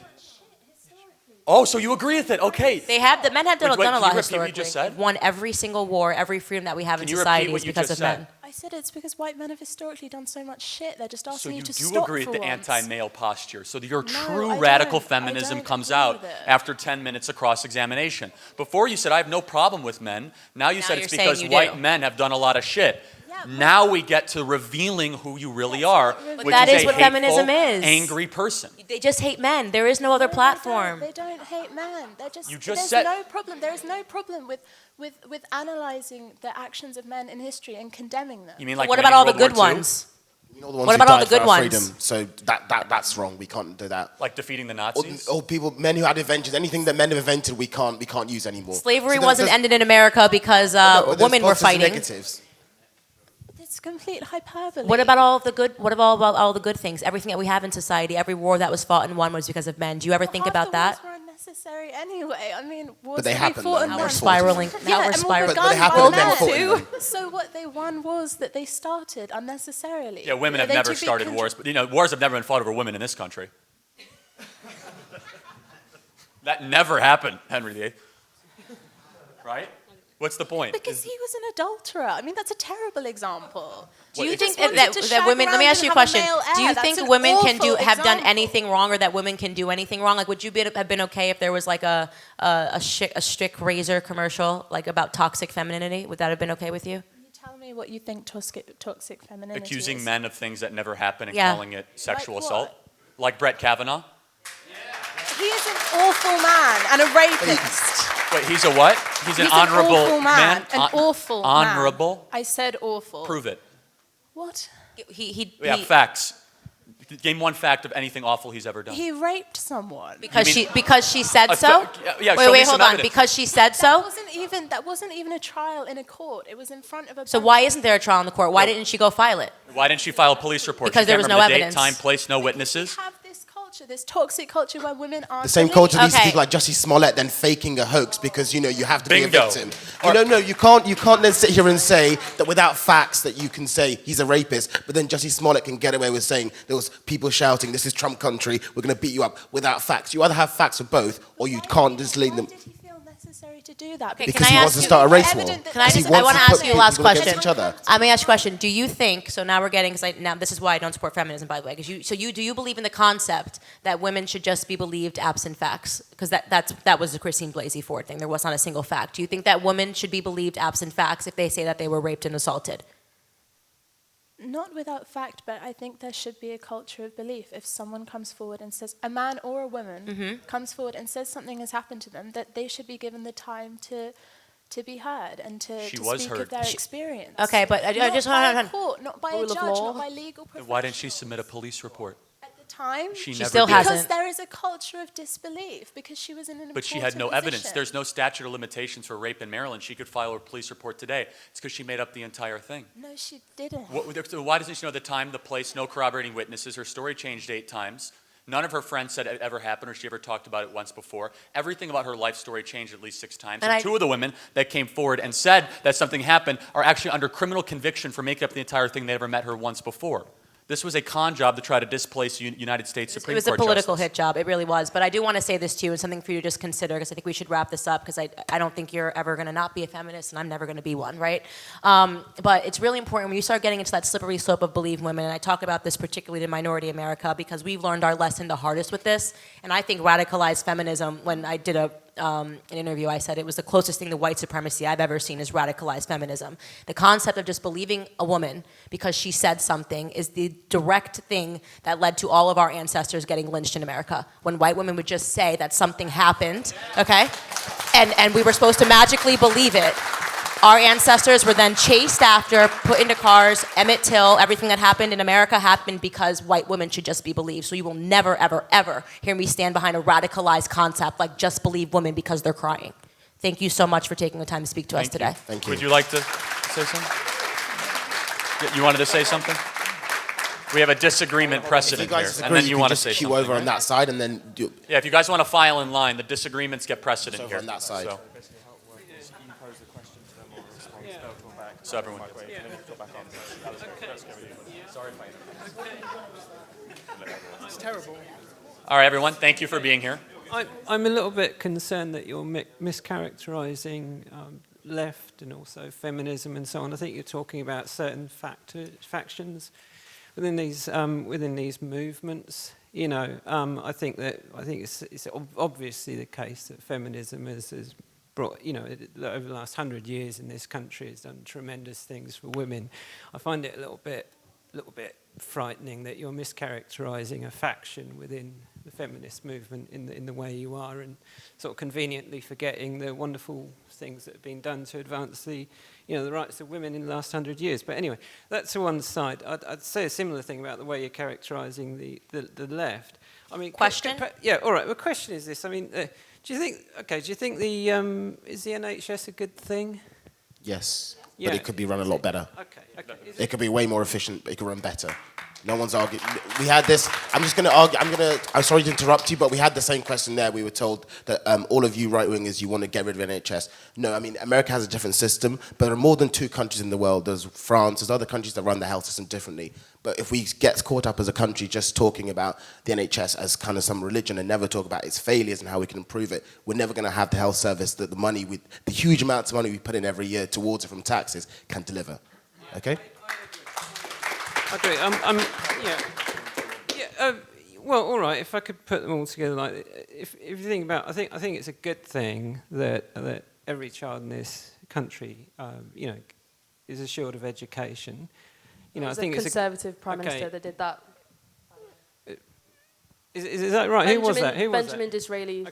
Oh, so you agree with it? Okay. The men have done Wait, a can lot you repeat what you historically. just said? Won every single war, every freedom that we have in Can you society repeat what is you because just of said? men. I said it's because white men have historically done so much shit. They're just So asking you you to do stop agree for with the once. anti-male posture. So your No, true I radical don't. I feminism don't comes agree out with it. after 10 minutes of cross-examination. Before you said, I have no problem with men. Now you Now said you're it's saying because you white do. men have done a lot of shit. Yeah, but- Now we get to revealing who you really are, which that is is a what hateful, feminism is. angry person. They just hate men. There is no other No, platform. They don't hate men. They're just. You just there's said- no problem. There is no problem with analyzing the actions of men in history and condemning them. You mean like What about winning all the World good War II? ones? You know, the ones What who about all died the good for our ones? freedom. So that's wrong. We can't do that. Like defeating the Or, Nazis? or people, men who had inventions, anything that men have invented, we can't use anymore. Slavery So there- wasn't there's- ended in America because no, there's women were positives and fighting. negatives. It's complete hyperbole. What about all of the good? What about all the good things? Everything that we have in society, every war that was fought and won was because of men. Do you ever think Half about the that? wars were necessary anyway. I mean, wars they that happen, we fought though. and Now won. we're spiraling. Yeah, Now we're and spiraling. But they happen World and then War fought II. them. So what they won was that they started unnecessarily. Yeah, women have They never took the started control- wars, but wars have never been fought over women in this country. That never happened, Henry VIII. Right? What's the point? Because he was an adulterer. I mean, that's a terrible example. Do you What, think wanted that to that shag women? Let me around ask you a and have a question. male Do you heir. think That's an women can awful have done example. anything wrong, or that women can do anything wrong? Like, would you have been okay if there was like a strict razor commercial like about toxic femininity? Would that have been okay with you? Can you tell me what you think toxic femininity Accusing is? men of things that never happen and Yeah. calling it sexual Like what? assault? Like Brett Kavanaugh? He is an awful man and a rapist. Wait, he's a what? He's an honorable awful man. An Hon- awful man. Honorable? I said awful. Prove it. What? Yeah, facts. Name one fact of anything awful he's ever done. He raped someone. because You mean- she said A so. fa- yeah, show me wait, some hold on. evidence. Because she said That so. wasn't even a trial in a court. It was in front of a. So bunch why of- isn't there a trial in the court? Why No. didn't she go file it? Why didn't she file a police report? Because She there can't was no remember the evidence. Date, time, place, no Because witnesses. We have this culture, this toxic culture where women aren't. The same believed. culture leads to Okay. people like Jussie Smollett then faking a hoax because you have to Bingo. be a victim. Or- No, you can't then sit here and say that without facts that you can say he's a rapist, but then Jussie Smollett can get away with saying there was people shouting, "This is Trump country, we're going to beat you up," without facts. You either have facts or both, or you can't just lead them. Why did he feel necessary to do that? Okay, Because can I he ask wants to you- start a race war. Evident that Can I Because he just? I wants want to to ask put you a last people against question. each other. I'm gonna ask you a question. Do you think? So now we're getting. Now this is why I don't support feminism, by the way. Because do you believe in the concept that women should just be believed absent facts? Because that was the Christine Blasey Ford thing. There was not a single fact. Do you think that women should be believed absent facts if they say that they were raped and assaulted? Not without fact, but I think there should be a culture of belief. If someone comes forward and says, a man or a woman comes forward and says something has happened to them, that they should be given the time to be heard and to She was speak heard. of their experience. Okay, but I not just by hold a on. court, not by a Rule of judge, law. not by legal professionals. Why didn't she submit a police report? At the time, She She never still did. hasn't. because there is a culture of disbelief, because she was in an But she had no important evidence. position. There's no statute of limitations for rape in Maryland. She could file a police report today. It's because she made up the entire thing. No, she didn't. So why doesn't she know the time, the place, no corroborating witnesses? Her story changed 8 times. None of her friends said it ever happened or she ever talked about it once before. Everything about her life story changed at least 6 times. And 2 of the women that came forward and said that something happened are actually under criminal conviction for making up the entire thing. They never met her once before. This was a con job to try to displace United States It Supreme was a Court political justice. hit job. It really was. But I do want to say this to you, and something for you to just consider, because I think we should wrap this up, because I don't think you're ever going to not be a feminist, and I'm never going to be one, right? But it's really important when you start getting into that slippery slope of believe women, and I talk about this particularly to minority America, because we've learned our lesson the hardest with this. And I think radicalized feminism, when I did an interview, I said it was the closest thing to white supremacy I've ever seen is radicalized feminism. The concept of just believing a woman because she said something is the direct thing that led to all of our ancestors getting lynched in America. When white women would just say that something happened, okay? And we were supposed to magically believe it. Our ancestors were then chased after, put into cars, Emmett Till, everything that happened in America happened because white women should just be believed. So you will never, ever, ever hear me stand behind a radicalized concept like just believe women because they're crying. Thank you so much for taking the time to speak to us today. Thank you. Would you like to say something? You wanted to say something? We have a disagreement If you precedent here, guys and agree, then you want to just say queue something. over on right? that side and then do Yeah, if you guys want to file in line, the disagreements get precedent over here. on that side. So everyone. It's terrible. All right, everyone. Thank you for being here. I'm a little bit concerned that you're mischaracterizing left and also feminism and so on. I think you're talking about certain factions within these movements. You know, I think it's obviously the case that feminism has brought, you know, over the last 100 years in this country has done tremendous things for women. I find it a little bit frightening that you're mischaracterizing a faction within the feminist movement in the way you are, and sort of conveniently forgetting the wonderful things that have been done to advance the rights of women in the last 100 years. But anyway, that's to one side. I'd say a similar thing about the way you're characterizing the left. I mean, Question? Yeah, all right. The question is this. I mean, do you think the is the NHS a good thing? Yes, Yeah. but it could be run a lot better. Okay. It could be way more efficient, but it could run better. No one's arguing. We had this. I'm just going to argue. I'm sorry to interrupt you, but we had the same question there. We were told that all of you right-wingers, you want to get rid of NHS. No, I mean, America has a different system, but there are more than 2 countries in the world. There's France, there's other countries that run the health system differently. But if we get caught up as a country just talking about the NHS as kind of some religion and never talk about its failures and how we can improve it, we're never going to have the health service that the huge amounts of money we put in every year towards it from taxes can deliver. Okay? I agree. Well, all right. If I could put them all together, like if you think about, I think it's a good thing that every child in this country, is assured of education. I think it's a Conservative Prime Minister that did that. Is that right? Who was that? Benjamin Disraeli,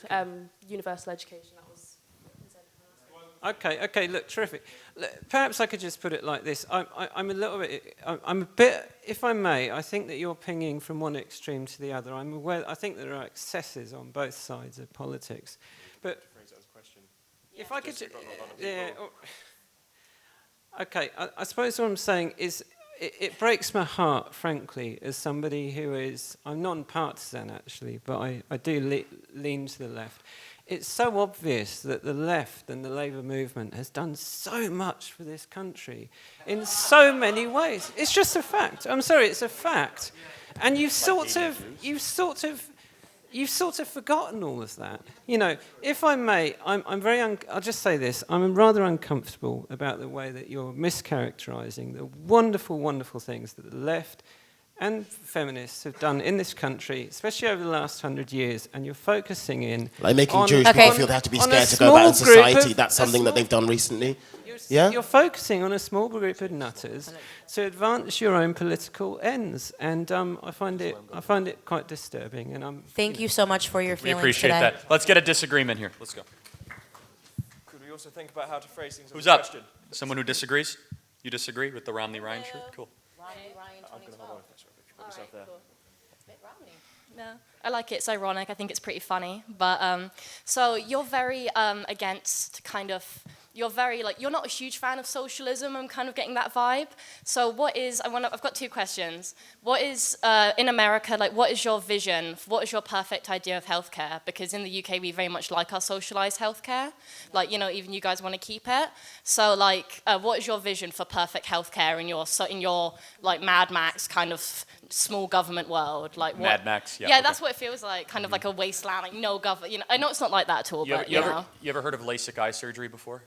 universal education. That was. Okay, look, terrific. Perhaps I could just put it like this. I'm a bit, if I may, I think that you're pinging from one extreme to the other. I'm aware, I think there are excesses on both sides of politics. But if I could, okay, I suppose what I'm saying is it breaks my heart, frankly, as somebody who is, I'm non-partisan actually, but I do lean to the left. It's so obvious that the left and the Labour movement has done so much for this country in so many ways. It's just a fact. I'm sorry, it's a fact. And you've sort of forgotten all of that. If I may, I'll just say this. I'm rather uncomfortable about the way that you're mischaracterising the wonderful, wonderful things that the left and feminists have done in this country, especially over the last 100 years, and you're focusing in like making on, Jewish people feel they have to be scared to go back in society. That's something that they've done recently. You're focusing on a small group of nutters to advance your own political ends, and I find it quite disturbing. And Thank you so much for your feelings We appreciate today. that. Let's get a disagreement here. Let's go. Could we also think about how to phrase things? Who's up? Someone who disagrees? You disagree with the Romney-Ryan shirt? Cool. No, I like it. It's ironic. I think it's pretty funny. But so you're very against kind of. You're not a huge fan of socialism. I'm kind of getting that vibe. So I've got 2 questions. What is, in America, what is your vision? What is your perfect idea of healthcare? Because in the UK, we very much like our socialized healthcare. Even you guys want to keep it. So, what is your vision for perfect healthcare in your Mad Max kind of small government world? Mad Max, yeah. Yeah, that's what it feels like, kind of like a wasteland, no government. I know it's not like that at all, but you ever heard of Lasik eye surgery before?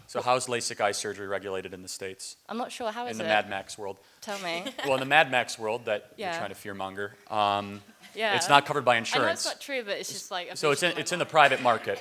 So how's LASIK eye surgery regulated in the States? I'm not sure. How is it? In the Mad Max world. Tell me. Well, in the Mad Max world that you're trying to fearmonger, it's not covered by insurance. I know it's not true, but it's just So it's in the private market.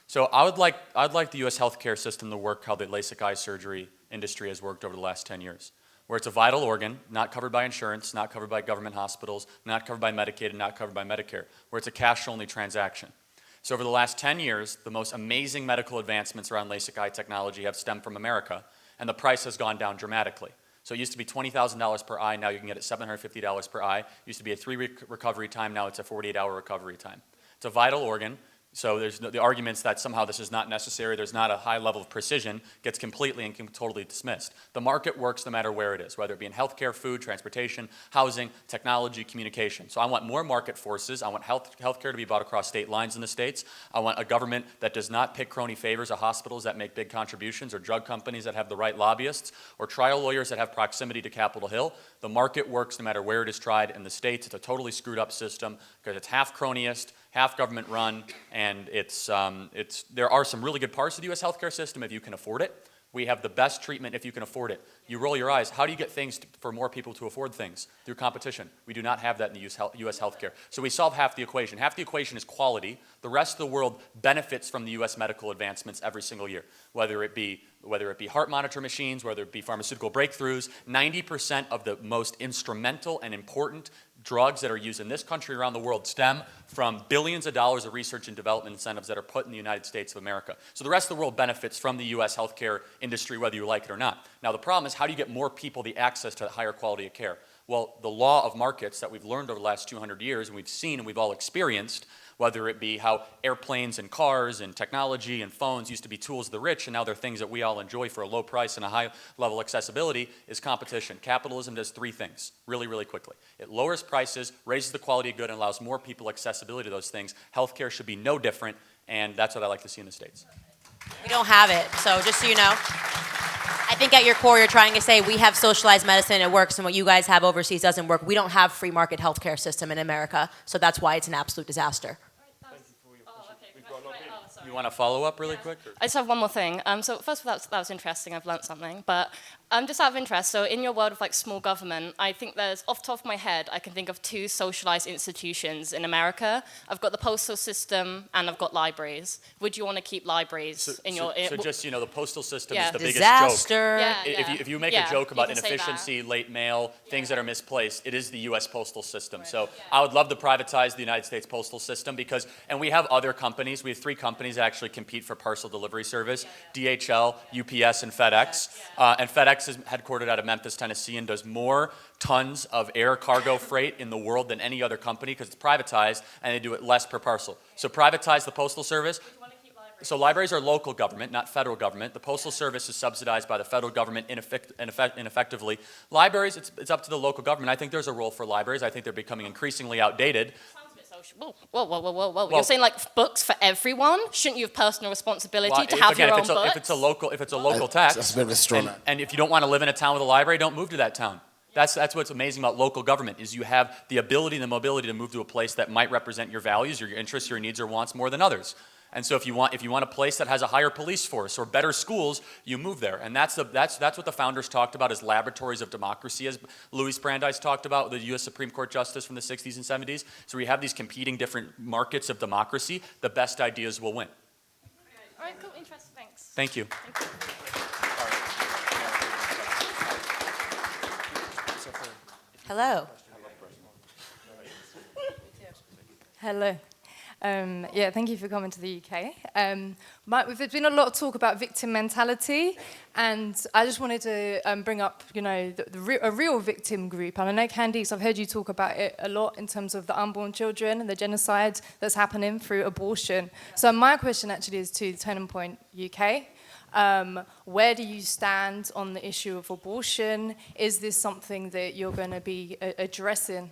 So I'd like the U.S. healthcare system to work how the LASIK eye surgery industry has worked over the last 10 years, where it's a vital organ, not covered by insurance, not covered by government hospitals, not covered by Medicaid, and not covered by Medicare, where it's a cash-only transaction. So over the last 10 years, the most amazing medical advancements around LASIK eye technology have stemmed from America, and the price has gone down dramatically. So it used to be $20,000 per eye, now you can get it $750 per eye. It used to be a 3-week recovery time, now it's a 48-hour recovery time. It's a vital organ, so there's the arguments that somehow this is not necessary, there's not a high level of precision, gets completely and totally dismissed. The market works no matter where it is, whether it be in healthcare, food, transportation, housing, technology, communication. So I want more market forces. I want healthcare to be bought across state lines in the states. I want a government that does not pick crony favors of hospitals that make big contributions, or drug companies that have the right lobbyists, or trial lawyers that have proximity to Capitol Hill. The market works no matter where it is tried in the states. It's a totally screwed up system because it's half cronyist, half government run, and there are some really good parts of the U.S. healthcare system if you can afford it. We have the best treatment if you can afford it. You roll your eyes. How do you get things for more people to afford things? Through competition. We do not have that in the U.S. healthcare. So we solve half the equation. Half the equation is quality. The rest of the world benefits from the U.S. medical advancements every single year, whether it be heart monitor machines, whether it be pharmaceutical breakthroughs. 90% of the most instrumental and important drugs that are used in this country around the world stem from billions of dollars of research and development incentives that are put in the United States of America. So the rest of the world benefits from the U.S. healthcare industry, whether you like it or not. Now the problem is, how do you get more people the access to higher quality of care? Well, the law of markets that we've learned over the last 200 years and we've seen and we've all experienced, whether it be how airplanes and cars and technology and phones used to be tools of the rich and now they're things that we all enjoy for a low price and a high level accessibility, is competition. Capitalism does three things really, really quickly. It lowers prices, raises the quality of good, and allows more people accessibility to those things. Healthcare should be no different, and that's what I like to see in the States. We don't have it, so just so you know. I think at your core, you're trying to say we have socialized medicine, it works, and what you guys have overseas doesn't work. We don't have free market healthcare system in America, so that's why it's an absolute disaster. You want to follow up really quick? Or? I just have one more thing. So first of all, that was interesting. I've learned something. But just out of interest, so in your world of like small government, I think there's, off the top of my head, I can think of two socialized institutions in America. I've got the postal system and I've got libraries. Would you want to keep libraries in your... So just, you know, the postal system Yeah. is the Disaster. biggest joke. Yeah, If you make yeah, a joke about you can say that. inefficiency, late mail, things that are misplaced, it is the U.S. postal system. So I would love to privatize the United States postal system because, and we have other companies. We have 3 companies that actually compete for parcel delivery service, DHL, UPS, and FedEx. And FedEx is headquartered out of Memphis, Tennessee, and does more tons of air cargo freight in the world than any other company because it's privatized, and they do it less per parcel. So privatize the postal service. So libraries are local government, not federal government. The Postal Service is subsidized by the federal government ineffectively. Libraries, it's up to the local government. I think there's a role for libraries. I think they're becoming increasingly outdated. Whoa. You're saying like books for everyone? Shouldn't you have personal responsibility to have your own books? If it's a local tax, That's a bit of a straw man. and if you don't want to live in a town with a library, don't move to that town. That's what's amazing about local government is you have the ability and the mobility to move to a place that might represent your values, your interests, your needs or wants more than others. And so if you want a place that has a higher police force or better schools, you move there. And that's what the founders talked about as laboratories of democracy, as Louis Brandeis talked about, the U.S. Supreme Court justice from the 60s and 70s. So we have these competing different markets of democracy. The best ideas will win. All right, cool, interesting, thanks. Thank you. Hello. Hello. Yeah, thank you for coming to the UK. There's been a lot of talk about victim mentality, and I just wanted to bring up, you know, a real victim group. And I know, Candace, I've heard you talk about it a lot in terms of the unborn children and the genocide that's happening through abortion. So my question actually is to Turning Point UK. Where do you stand on the issue of abortion? Is this something that you're going to be addressing?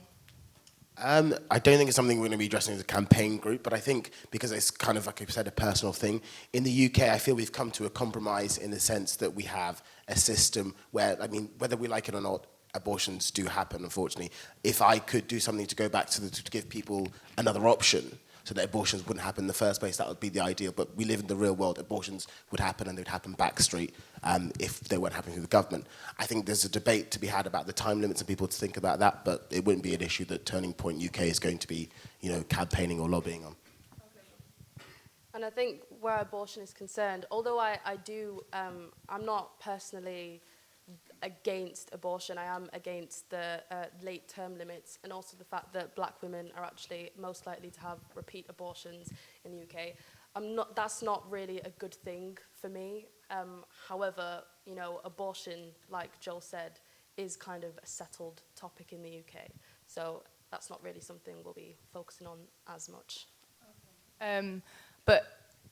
I don't think it's something we're going to be addressing as a campaign group, but I think because it's kind of, like I said, a personal thing. In the UK, I feel we've come to a compromise in the sense that we have a system where, I mean, whether we like it or not, abortions do happen, unfortunately. If I could do something to go back to give people another option so that abortions wouldn't happen in the first place, that would be the ideal. But we live in the real world. Abortions would happen, and they would happen backstreet if they weren't happening through the government. I think there's a debate to be had about the time limits and people to think about that, but it wouldn't be an issue that Turning Point UK is going to be, you know, campaigning or lobbying on. And I think where abortion is concerned, although I'm not personally against abortion, I am against the late term limits and also the fact that black women are actually most likely to have repeat abortions in the UK. That's not really a good thing for me. However, you know, abortion, like Joel said, is kind of a settled topic in the UK. So that's not really something we'll be focusing on as much. But,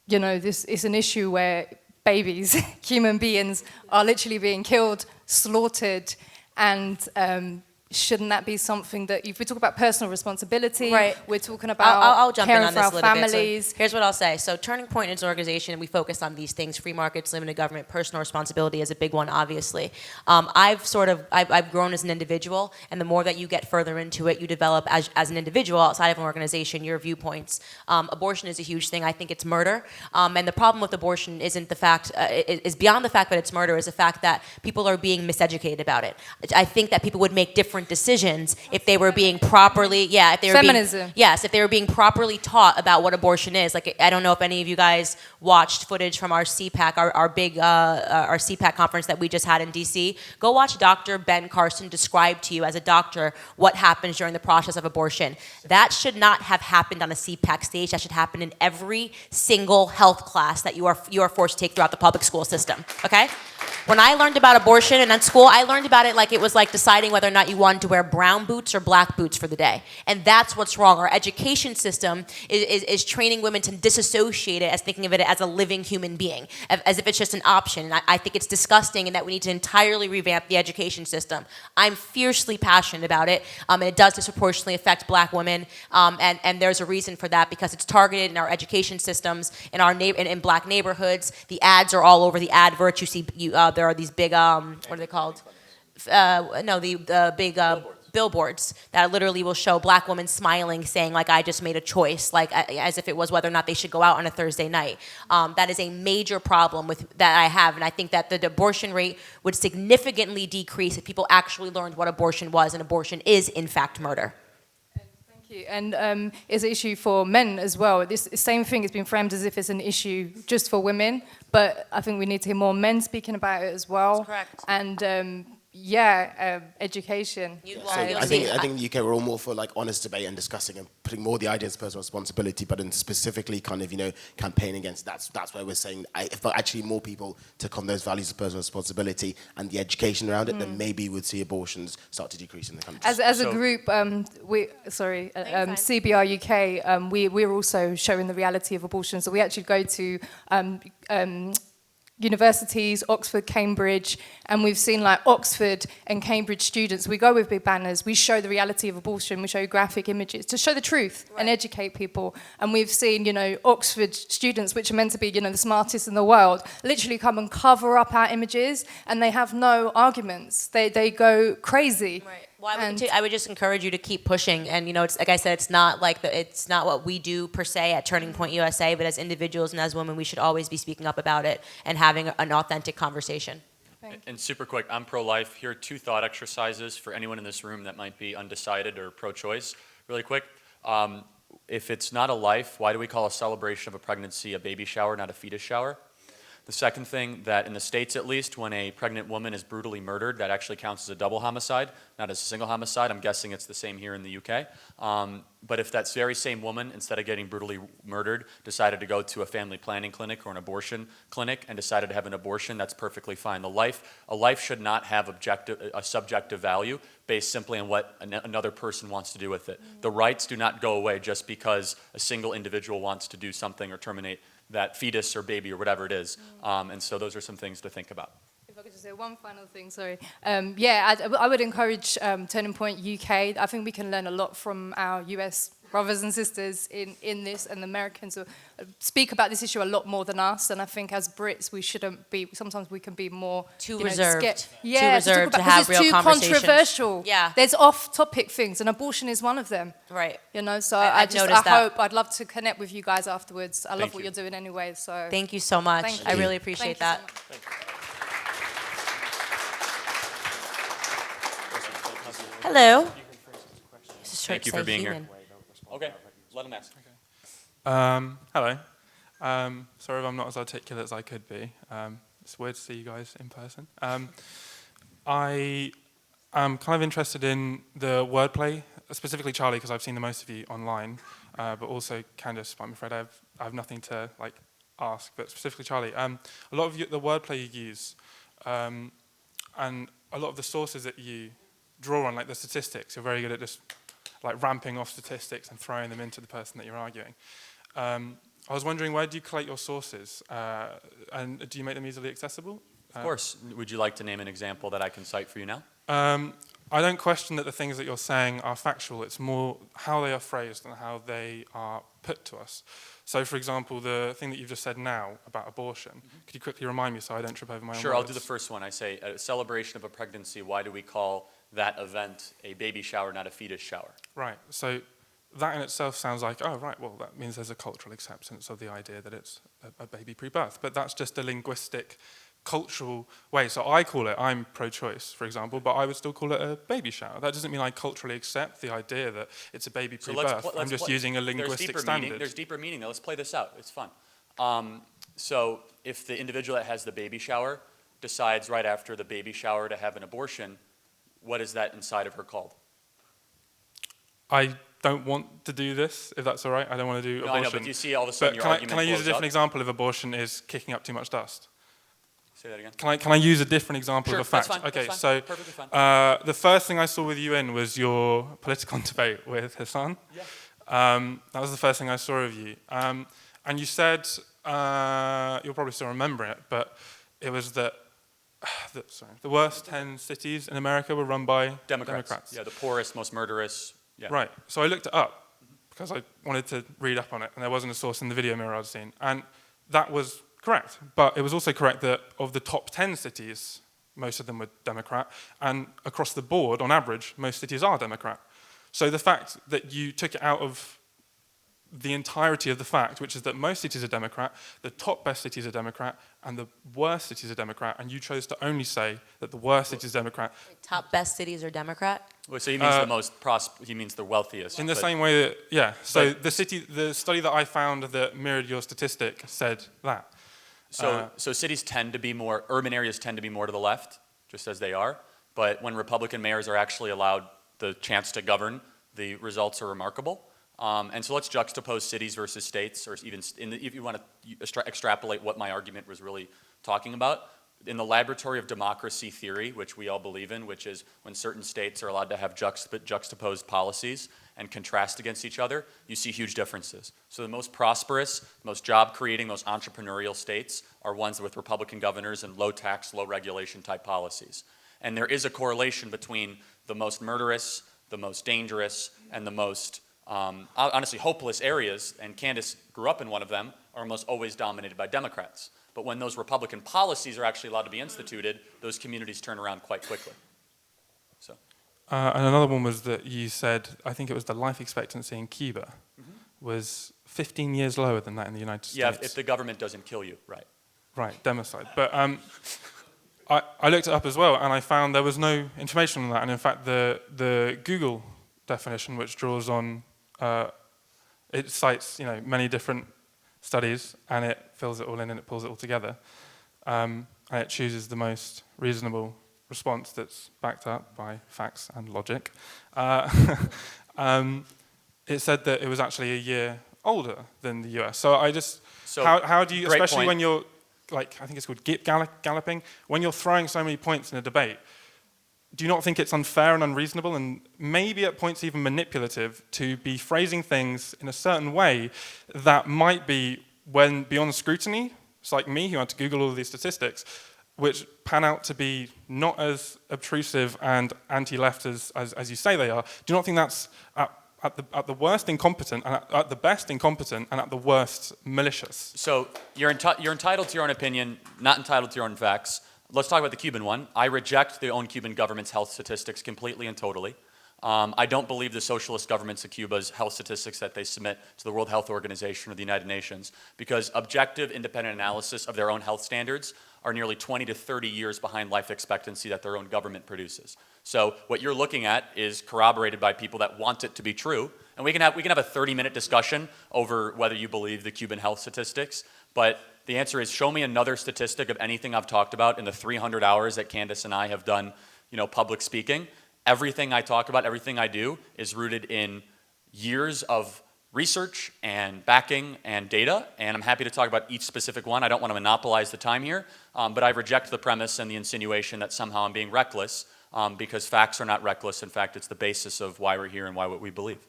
you know, this is an issue where babies, human beings, are literally being killed, slaughtered, and shouldn't that be something that, if we talk about personal responsibility, right. We're talking about I'll jump in caring on for this our a little families. bit. So here's what I'll say. So Turning Point is an organization, we focus on these things: free markets, limited government, personal responsibility is a big one, obviously. I've grown as an individual, and the more that you get further into it, you develop as an individual outside of an organization, your viewpoints. Abortion is a huge thing. I think it's murder. And the problem with abortion isn't the fact, is beyond the fact that it's murder, is the fact that people are being miseducated about it. I think that people would make different decisions if they were being properly, if they were being properly taught about what abortion is. Like, I don't know if any of you guys watched footage from our CPAC, our big our CPAC conference that we just had in DC. Go watch Dr. Ben Carson describe to you as a doctor what happens during the process of abortion. That should not have happened on a CPAC stage. That should happen in every single health class that you are forced to take throughout the public school system. Okay? When I learned about abortion and at school, I learned about it like it was like deciding whether or not you everyone to wear brown boots or black boots for the day. And that's what's wrong. Our education system is training women to disassociate it as thinking of it as a living human being, as if it's just an option. And I think it's disgusting and that we need to entirely revamp the education system. I'm fiercely passionate about it, and it does disproportionately affect black women, and there's a reason for that because it's targeted in our education systems, in our in black neighborhoods. The ads are all over the adverts. You see, there are these big, what are they called? The big billboards that literally will show black women smiling, saying like, I just made a choice, like as if it was whether or not they should go out on a Thursday night. That is a major problem that I have, and I think that the abortion rate would significantly decrease if people actually learned what abortion was, and abortion is in fact murder. And it's an issue for men as well. This same thing has been framed as if it's an issue just for women, but I think we need to hear more men speaking about it as well. That's correct. And education. I think in the UK we're all more for like honest debate and discussing and putting more the idea of personal responsibility, but in specifically kind of campaigning against that's where we're saying if actually more people took on those values of personal responsibility and the education around it, then maybe we'd see abortions start to decrease in the country. As a group, CBR UK, we're also showing the reality of abortion. So we actually go to universities, Oxford, Cambridge, and we've seen like Oxford and Cambridge students, we go with big banners, we show the reality of abortion, we show graphic images to show the truth and educate people. And we've seen, Oxford students, which are meant to be, the smartest in the world, literally come and cover up our images, and they have no arguments. They go crazy. Right. Well, I would just encourage you to keep pushing, and it's like I said, it's not what we do per se at Turning Point USA, but as individuals and as women, we should always be speaking up about it and having an authentic conversation. And super quick, I'm pro-life. Here are 2 thought exercises for anyone in this room that might be undecided or pro-choice. Really quick, if it's not a life, why do we call a celebration of a pregnancy a baby shower, not a fetus shower? The second thing, that in the States at least, when a pregnant woman is brutally murdered, that actually counts as a double homicide, not as a single homicide. I'm guessing it's the same here in the UK. But if that very same woman, instead of getting brutally murdered, decided to go to a family planning clinic or an abortion clinic and decided to have an abortion, that's perfectly fine. A life should not have a subjective value based simply on what another person wants to do with it. The rights do not go away just because a single individual wants to do something or terminate that fetus or baby or whatever it is. And so those are some things to think about. If I could just say one final thing, sorry. I would encourage Turning Point UK. I think we can learn a lot from our US brothers and sisters in this, and the Americans speak about this issue a lot more than us. And I think as Brits, we shouldn't be, sometimes we can be more too reserved. Too reserved to have real conversations. It's too controversial. Yeah. There's off-topic things, and abortion is one of them. Right. So I'd love to connect with you guys afterwards. I love what you're doing anyway. So thank you so much. Thank you. I really appreciate that. Hello. Thank you for being here. Okay, let him ask. Hello. Sorry if I'm not as articulate as I could be. It's weird to see you guys in person. I am kind of interested in the wordplay, specifically Charlie, because I've seen the most of you online, but also Candace, but I'm afraid I have nothing to ask, but specifically Charlie. A lot of the wordplay you use, and a lot of the sources that you draw on, like the statistics, you're very good at just ramping off statistics and throwing them into the person that you're arguing. I was wondering, where do you collect your sources? And do you make them easily accessible? Of course. Would you like to name an example that I can cite for you now? I don't question that the things that you're saying are factual. It's more how they are phrased and how they are put to us. So, for example, the thing that you've just said now about abortion, could you quickly remind me so I don't trip over my own words? Sure, I'll do the first one. I say, a celebration of a pregnancy, why do we call that event a baby shower, not a fetus shower? Right, so that in itself sounds like, oh, right, well, that means there's a cultural acceptance of the idea that it's a baby pre-birth. But that's just a linguistic, cultural way. So I'm pro-choice, for example, but I would still call it a baby shower. That doesn't mean I culturally accept the idea that it's a baby pre-birth. I'm just using a linguistic standard. There's deeper meaning, though. Let's play this out. It's fun. So if the individual that has the baby shower decides right after the baby shower to have an abortion, what is that inside of her called? I don't want to do this, if that's all right. I don't want to do abortion. I know, but you see all of a sudden your argument can I use a different up? example if abortion is kicking up too much dust? Say that again. Can I use a different example Sure, of a fact? that's fine. Okay, That's so fine. Perfectly fine. the first thing I saw with you in was your political debate with Hassan. Yeah. That was the first thing I saw of you. And you said, you'll probably still remember it, but it was that the worst 10 cities in America were run by Democrats. Yeah, the poorest, most murderous. Yeah. Right. So I looked it up because I wanted to read up on it, and there wasn't a source in the video mirror I'd seen. And that was correct. But it was also correct that of the top 10 cities, most of them were Democrat. And across the board, on average, most cities are Democrat. So the fact that you took it out of the entirety of the fact, which is that most cities are Democrat, the top best cities are Democrat, and the worst cities are Democrat, and you chose to only say that the worst cities are Democrat. Top best cities are Democrat? Well, so he means the most he means the wealthiest. In the same way that, yeah. So the study that I found that mirrored your statistic said that. So cities tend to be more, urban areas tend to be more to the left, just as they are. But when Republican mayors are actually allowed the chance to govern, the results are remarkable. And so let's juxtapose cities versus states, or even if you want to extrapolate what my argument was really talking about. In the laboratory of democracy theory, which we all believe in, which is when certain states are allowed to have juxtaposed policies and contrast against each other, you see huge differences. So the most prosperous, most job-creating, most entrepreneurial states are ones with Republican governors and low tax, low regulation type policies. And there is a correlation between the most murderous, the most dangerous, and the most honestly hopeless areas, and Candace grew up in one of them, are almost always dominated by Democrats. But when those Republican policies are actually allowed to be instituted, those communities turn around quite quickly. So. And another one was that you said, I think it was the life expectancy in Cuba was 15 years lower than that in the United States. Yeah, if the government doesn't kill you, right. Right, democide. But I looked it up as well, and I found there was no information on that. And in fact, the Google definition, which draws on, it cites many different studies, and it fills it all in and it pulls it all together, and it chooses the most reasonable response that's backed up by facts and logic. It said that it was actually a year older than the US. So how do you, especially point. When you're, like, I think it's called galloping, when you're throwing so many points in a debate, do you not think it's unfair and unreasonable and maybe at points even manipulative to be phrasing things in a certain way that might be, when beyond scrutiny, it's like me who had to Google all of these statistics, which pan out to be not as obtrusive and anti-left as you say they are? Do you not think that's at the worst incompetent, and at the best incompetent, and at the worst malicious? So you're entitled to your own opinion, not entitled to your own facts. Let's talk about the Cuban one. I reject the own Cuban government's health statistics completely and totally. I don't believe the socialist governments of Cuba's health statistics that they submit to the World Health Organization or the United Nations, because objective, independent analysis of their own health standards are nearly 20 to 30 years behind life expectancy that their own government produces. So what you're looking at is corroborated by people that want it to be true. And we can have a 30-minute discussion over whether you believe the Cuban health statistics, but the answer is, show me another statistic of anything I've talked about in the 300 hours that Candace and I have done, public speaking. Everything I talk about, everything I do is rooted in years of research and backing and data, and I'm happy to talk about each specific one. I don't want to monopolize the time here, but I reject the premise and the insinuation that somehow I'm being reckless, because facts are not reckless. In fact, it's the basis of why we're here and why what we believe.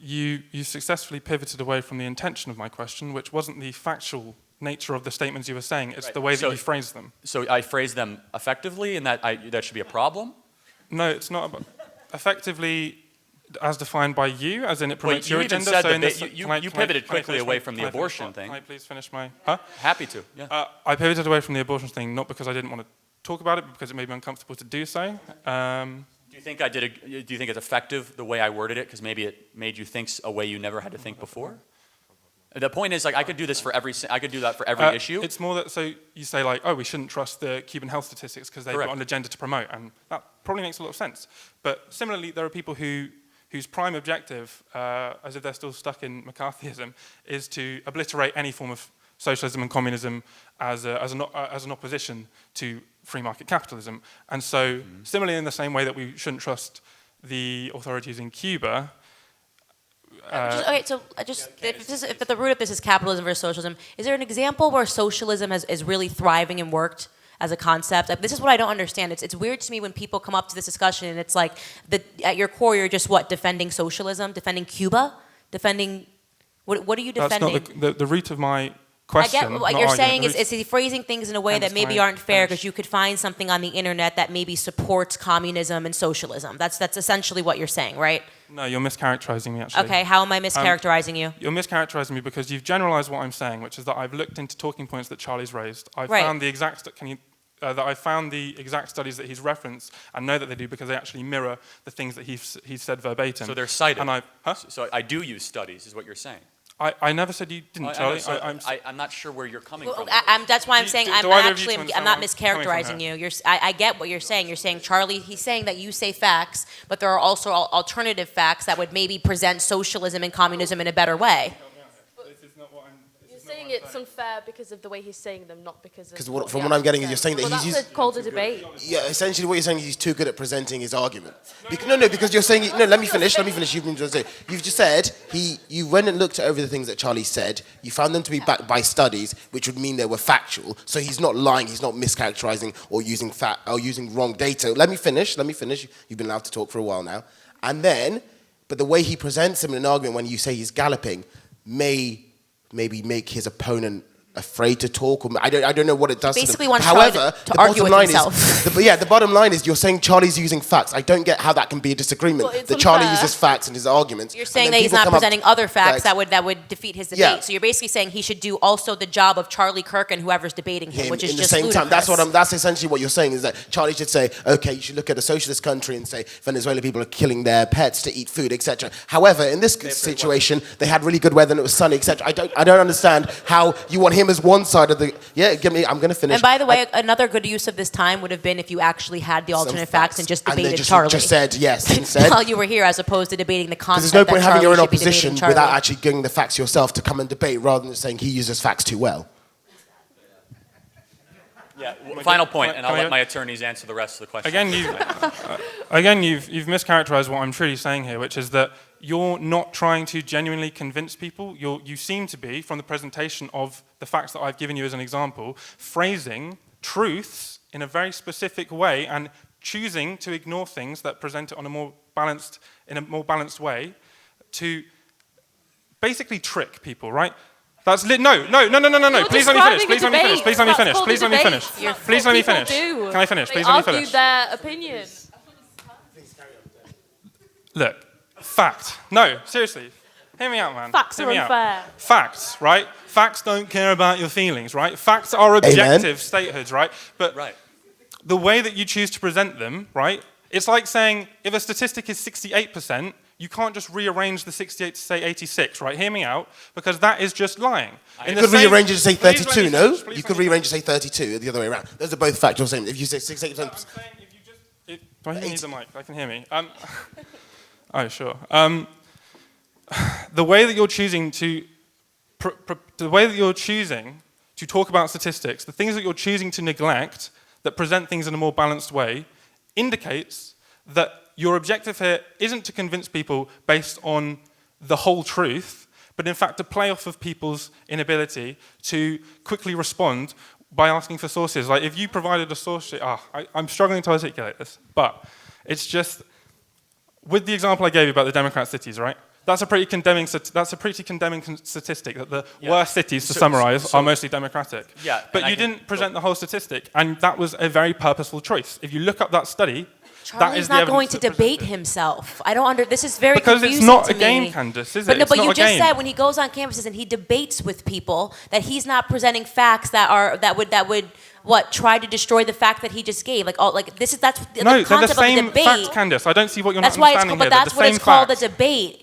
You successfully pivoted away from the intention of my question, which wasn't the factual nature of the statements you were saying. It's Right. the way that you phrased them. So I phrased them effectively, and that should be a problem? No, it's not about effectively as defined by you, as in it promotes your you even agenda. said you pivoted quickly away from the abortion thing. Can I please finish my... Happy to, yeah. I pivoted away from the abortion thing, not because I didn't want to talk about it, but because it made me uncomfortable to do so. Do you think do you think it's effective the way I worded it, because maybe it made you think a way you never had to think before? The point is, like, I could do that for every issue. It's more that, so you say, like, oh, we shouldn't trust the Cuban health statistics because they've got an agenda to promote, and that probably makes a lot of sense. But similarly, there are people whose prime objective, as if they're still stuck in McCarthyism, is to obliterate any form of socialism and communism as an opposition to free market capitalism. And so, similarly, in the same way that we shouldn't trust the authorities in Cuba, If the root of this is capitalism versus socialism, is there an example where socialism is really thriving and worked as a concept? Like, this is what I don't understand. It's weird to me when people come up to this discussion and it's like, at your core, you're just defending socialism, defending Cuba, defending, what are you defending? That's not the root of my question. I get what you're saying is he's phrasing things in a way that maybe aren't fair because you could find something on the internet that maybe supports communism and socialism. That's essentially what you're saying, right? No, you're mischaracterizing me, actually. Okay, how am I mischaracterizing you? You're mischaracterizing me because you've generalized what I'm saying, which is that I've looked into talking points that Charlie's raised. I've found the exact studies that he's referenced and know that they do because they actually mirror the things that he's said verbatim. So they're cited. And So I do use studies, is what you're saying. I never said you didn't, Charlie. I'm not sure where you're coming from. That's why I'm saying I'm not mischaracterizing you. I get what you're saying. You're saying, Charlie, he's saying that you say facts, but there are also alternative facts that would maybe present socialism and communism in a better way. You're saying it's unfair because of the way he's saying them, not because of... Because from what I'm getting is you're saying that he's... That's called a debate. Yeah, essentially what you're saying is he's too good at presenting his argument. Because you're saying... No, let me finish. You've just said, you went and looked over the things that Charlie said, you found them to be backed by studies, which would mean they were factual, so he's not lying, he's not mischaracterizing or using wrong data. Let me finish. You've been allowed to talk for a while now. And then, but the way he presents him in an argument when you say he's galloping maybe make his opponent afraid to talk. I don't know what it does basically to them. Wants However, to argue with himself. The bottom line is you're saying Charlie's using facts. I don't get how that can be a disagreement. That Charlie uses facts in his arguments. You're saying that he's not presenting other facts that would defeat his debate. Yeah. So you're basically saying he should do also the job of Charlie Kirk and whoever's debating him, which is just ludicrous. That's essentially what you're saying is that Charlie should say, okay, you should look at a socialist country and say Venezuela people are killing their pets to eat food, etc. However, in this situation, they had really good weather and it was sunny, etc. I don't understand how you want him as one side of the... I'm going to finish. And by the way, another good use of this time would have been if you actually had the alternate facts and just debated Charlie. Just said yes instead. While you were here, as opposed to debating the concept. There's no point having your own opposition without actually getting the facts yourself to come and debate, rather than saying he uses facts too well. Yeah. Final point, and I'll let my attorneys answer the rest of the question. Again, you've mischaracterized what I'm truly saying here, which is that you're not trying to genuinely convince people. You seem to be, from the presentation of the facts that I've given you as an example, phrasing truths in a very specific way and choosing to ignore things that present it in a more balanced way to basically trick people, right? That's no. Please let me finish. Can I finish? Please let me finish. They argue their opinion. Look, fact. No, seriously. Hear me out, man. Facts are unfair. Facts, right? Facts don't care about your feelings, right? Facts are objective statehoods, right? But the way that you choose to present them, right? It's like saying if a statistic is 68%, you can't just rearrange the 68 to say 86, right? Hear me out, because that is just lying. You could rearrange it to say 32, no? You could rearrange it to say 32, the other way around. Those are both factual statements. If you say 68%... Do I need the mic? I can hear me. Oh, sure. The way that you're choosing to talk about statistics, the things that you're choosing to neglect that present things in a more balanced way, indicates that your objective here isn't to convince people based on the whole truth, but in fact to play off of people's inability to quickly respond by asking for sources. Like if you provided a source, I'm struggling to articulate this, but it's just, with the example I gave you about the Democrat cities, right? That's a pretty condemning statistic that the worst cities, to summarize, are mostly Democratic. Yeah, but you didn't present the whole statistic, and that was a very purposeful choice. If you look up that study, Charlie's not going to debate himself. This is very confusing to me. Because it's not a game, Candace, is it? But you just said when he goes on campuses and he debates with people that he's not presenting facts that would try to destroy the fact that he just gave. That's the concept of a debate. Facts, Candace. I don't see what you're not understanding here. That's what it's called, a debate.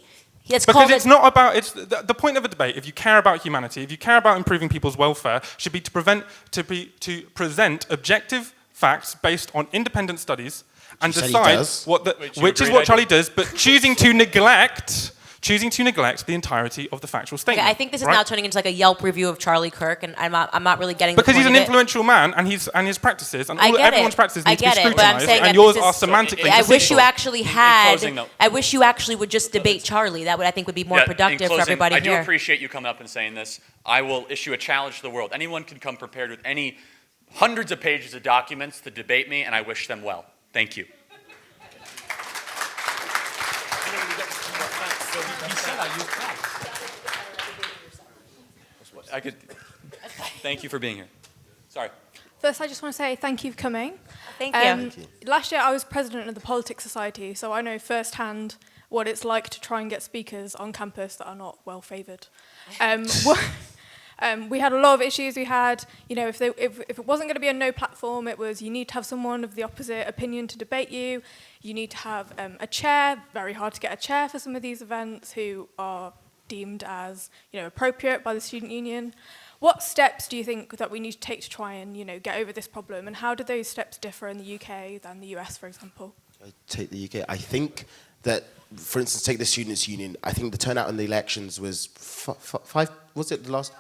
Because it's not about, the point of a debate, if you care about humanity, if you care about improving people's welfare, should be to present objective facts based on independent studies and decide which is what Charlie does, but choosing to neglect choosing to neglect the entirety of the factual statement. Okay, I think this is right? now turning into like a Yelp review of Charlie Kirk, and I'm not really getting Because the he's point an of it. influential man, and his practices, and I get everyone's it. practices I need to be get it, but I'm scrutinised, saying and that yours this are is- semantically I wish you deceitful. actually had. closing, though- I wish you actually would just debate Charlie. That would, I think, would be more Yeah, in productive for closing, everybody I do here. appreciate you coming up and saying this. I will issue a challenge to the world. Anyone can come prepared with any hundreds of pages of documents to debate me, and I wish them well. Thank you. I could. Thank you for being here. Sorry. First, I just want to say thank you for coming. Thank you. Last year, I was president of the Politics Society, so I know firsthand what it's like to try and get speakers on campus that are not well favoured. We had a lot of issues. We had, if it wasn't going to be a no platform, it was you need to have someone of the opposite opinion to debate you. You need to have a chair. Very hard to get a chair for some of these events who are deemed as appropriate by the student union. What steps do you think that we need to take to try and get over this problem, and how do those steps differ in the UK than the US, for example? Take the UK. I think that, for instance, take the Students' Union. I think the turnout in the elections was 5. Was it the last?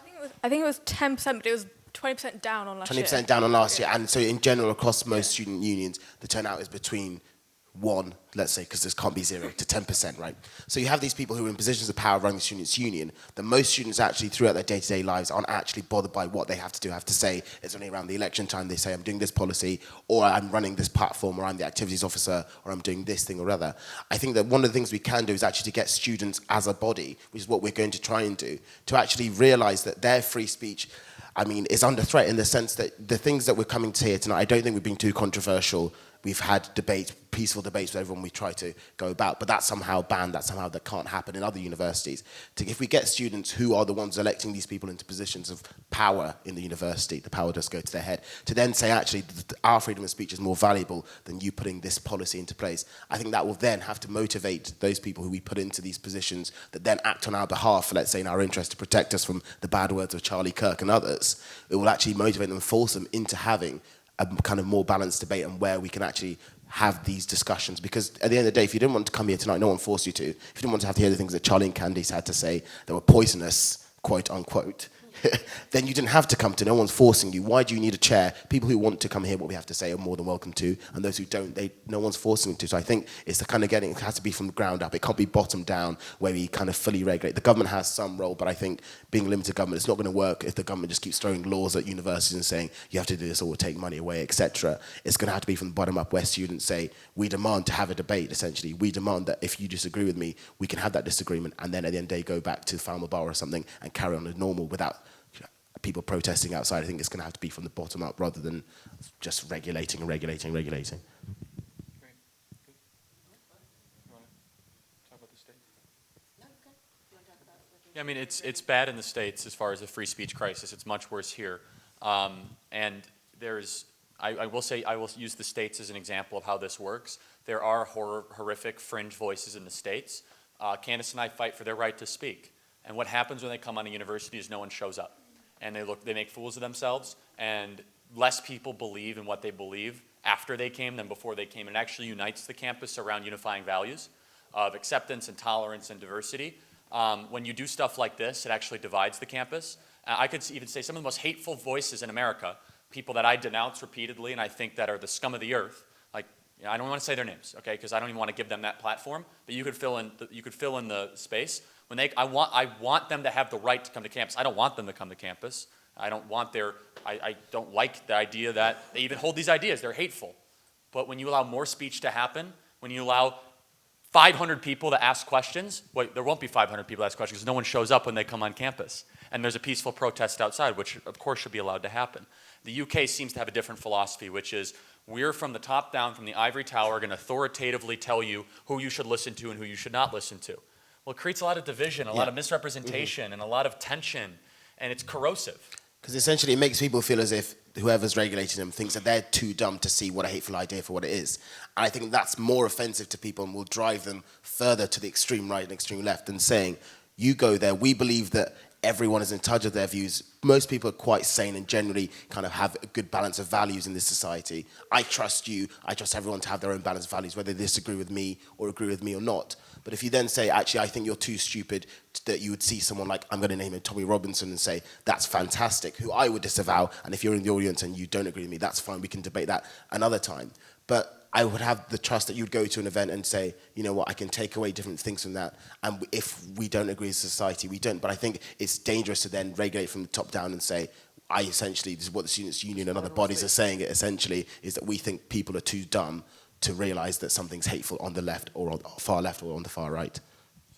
I think it was 10%, but it was 20% down on last year. 20% down on last year. And so in general, across most student unions, the turnout is between 1, let's say, because this can't be 0, to 10%, right? So you have these people who are in positions of power running the students' union, that most students actually, throughout their day-to-day lives, aren't actually bothered by what they have to say. It's only around the election time they say, I'm doing this policy, or I'm running this platform, or I'm the activities officer, or I'm doing this thing or other. I think that one of the things we can do is actually to get students as a body, which is what we're going to try and do, to actually realise that their free speech, is under threat in the sense that the things that we're coming to here tonight, I don't think we've been too controversial. We've had debates, peaceful debates with everyone we try to go about, but that's somehow banned, that can't happen in other universities. If we get students who are the ones electing these people into positions of power in the university, the power does go to their head, to then say, actually, our freedom of speech is more valuable than you putting this policy into place, I think that will then have to motivate those people who we put into these positions that then act on our behalf, let's say in our interest, to protect us from the bad words of Charlie Kirk and others. It will actually motivate them and force them into having a kind of more balanced debate and where we can actually have these discussions. Because at the end of the day, if you didn't want to come here tonight, no one forced you to. If you didn't want to have to hear the things that Charlie and Candace had to say that were poisonous, quote unquote, then you didn't have to come to. No one's forcing you. Why do you need a chair? People who want to come hear what we have to say are more than welcome to, and those who don't, no one's forcing them to. So I think it's the kind of it has to be from the ground up. It can't be bottom down where we kind of fully regulate. The government has some role, but I think being limited government, it's not going to work if the government just keeps throwing laws at universities and saying you have to do this or we'll take money away, etc. It's going to have to be from the bottom up where students say, we demand to have a debate, essentially. We demand that if you disagree with me, we can have that disagreement, and then at the end of the day go back to the Falmouth Bar or something and carry on as normal without people protesting outside. I think it's going to have to be from the bottom up rather than just regulating. Yeah, it's bad in the States as far as the free speech crisis. It's much worse here. And I will use the States as an example of how this works. There are horrific fringe voices in the States. Candace and I fight for their right to speak. And what happens when they come on a university is no one shows up. And they make fools of themselves, and less people believe in what they believe after they came than before they came. It actually unites the campus around unifying values of acceptance and tolerance and diversity. When you do stuff like this, it actually divides the campus. I could even say some of the most hateful voices in America, people that I denounce repeatedly and I think that are the scum of the earth, I don't want to say their names, okay, because I don't even want to give them that platform, but you could fill in the space. I want them to have the right to come to campus. I don't want them to come to campus. I don't like the idea that they even hold these ideas. They're hateful. But when you allow more speech to happen, when you allow 500 people to ask questions, there won't be 500 people to ask questions because no one shows up when they come on campus. And there's a peaceful protest outside, which of course should be allowed to happen. The UK seems to have a different philosophy, which is we're from the top down, from the ivory tower, going to authoritatively tell you who you should listen to and who you should not listen to. Well, it creates a lot of division, a lot of misrepresentation, and a lot of tension, and it's corrosive. Because essentially it makes people feel as if whoever's regulating them thinks that they're too dumb to see what a hateful idea for what it is. And I think that's more offensive to people and will drive them further to the extreme right and extreme left than saying, you go there, we believe that everyone is in touch with their views. Most people are quite sane and generally kind of have a good balance of values in this society. I trust you, I trust everyone to have their own balance of values, whether they disagree with me or agree with me or not. But if you then say, actually, I think you're too stupid, that you would see someone like, I'm going to name him Tommy Robinson and say, that's fantastic, who I would disavow, and if you're in the audience and you don't agree with me, that's fine, we can debate that another time. But I would have the trust that you'd go to an event and say, you know what, I can take away different things from that, and if we don't agree as a society, we don't. But I think it's dangerous to then regulate from the top down and say, this is what the Students' Union and other bodies are saying, it essentially, is that we think people are too dumb to realise that something's hateful on the left or on the far left or on the far right.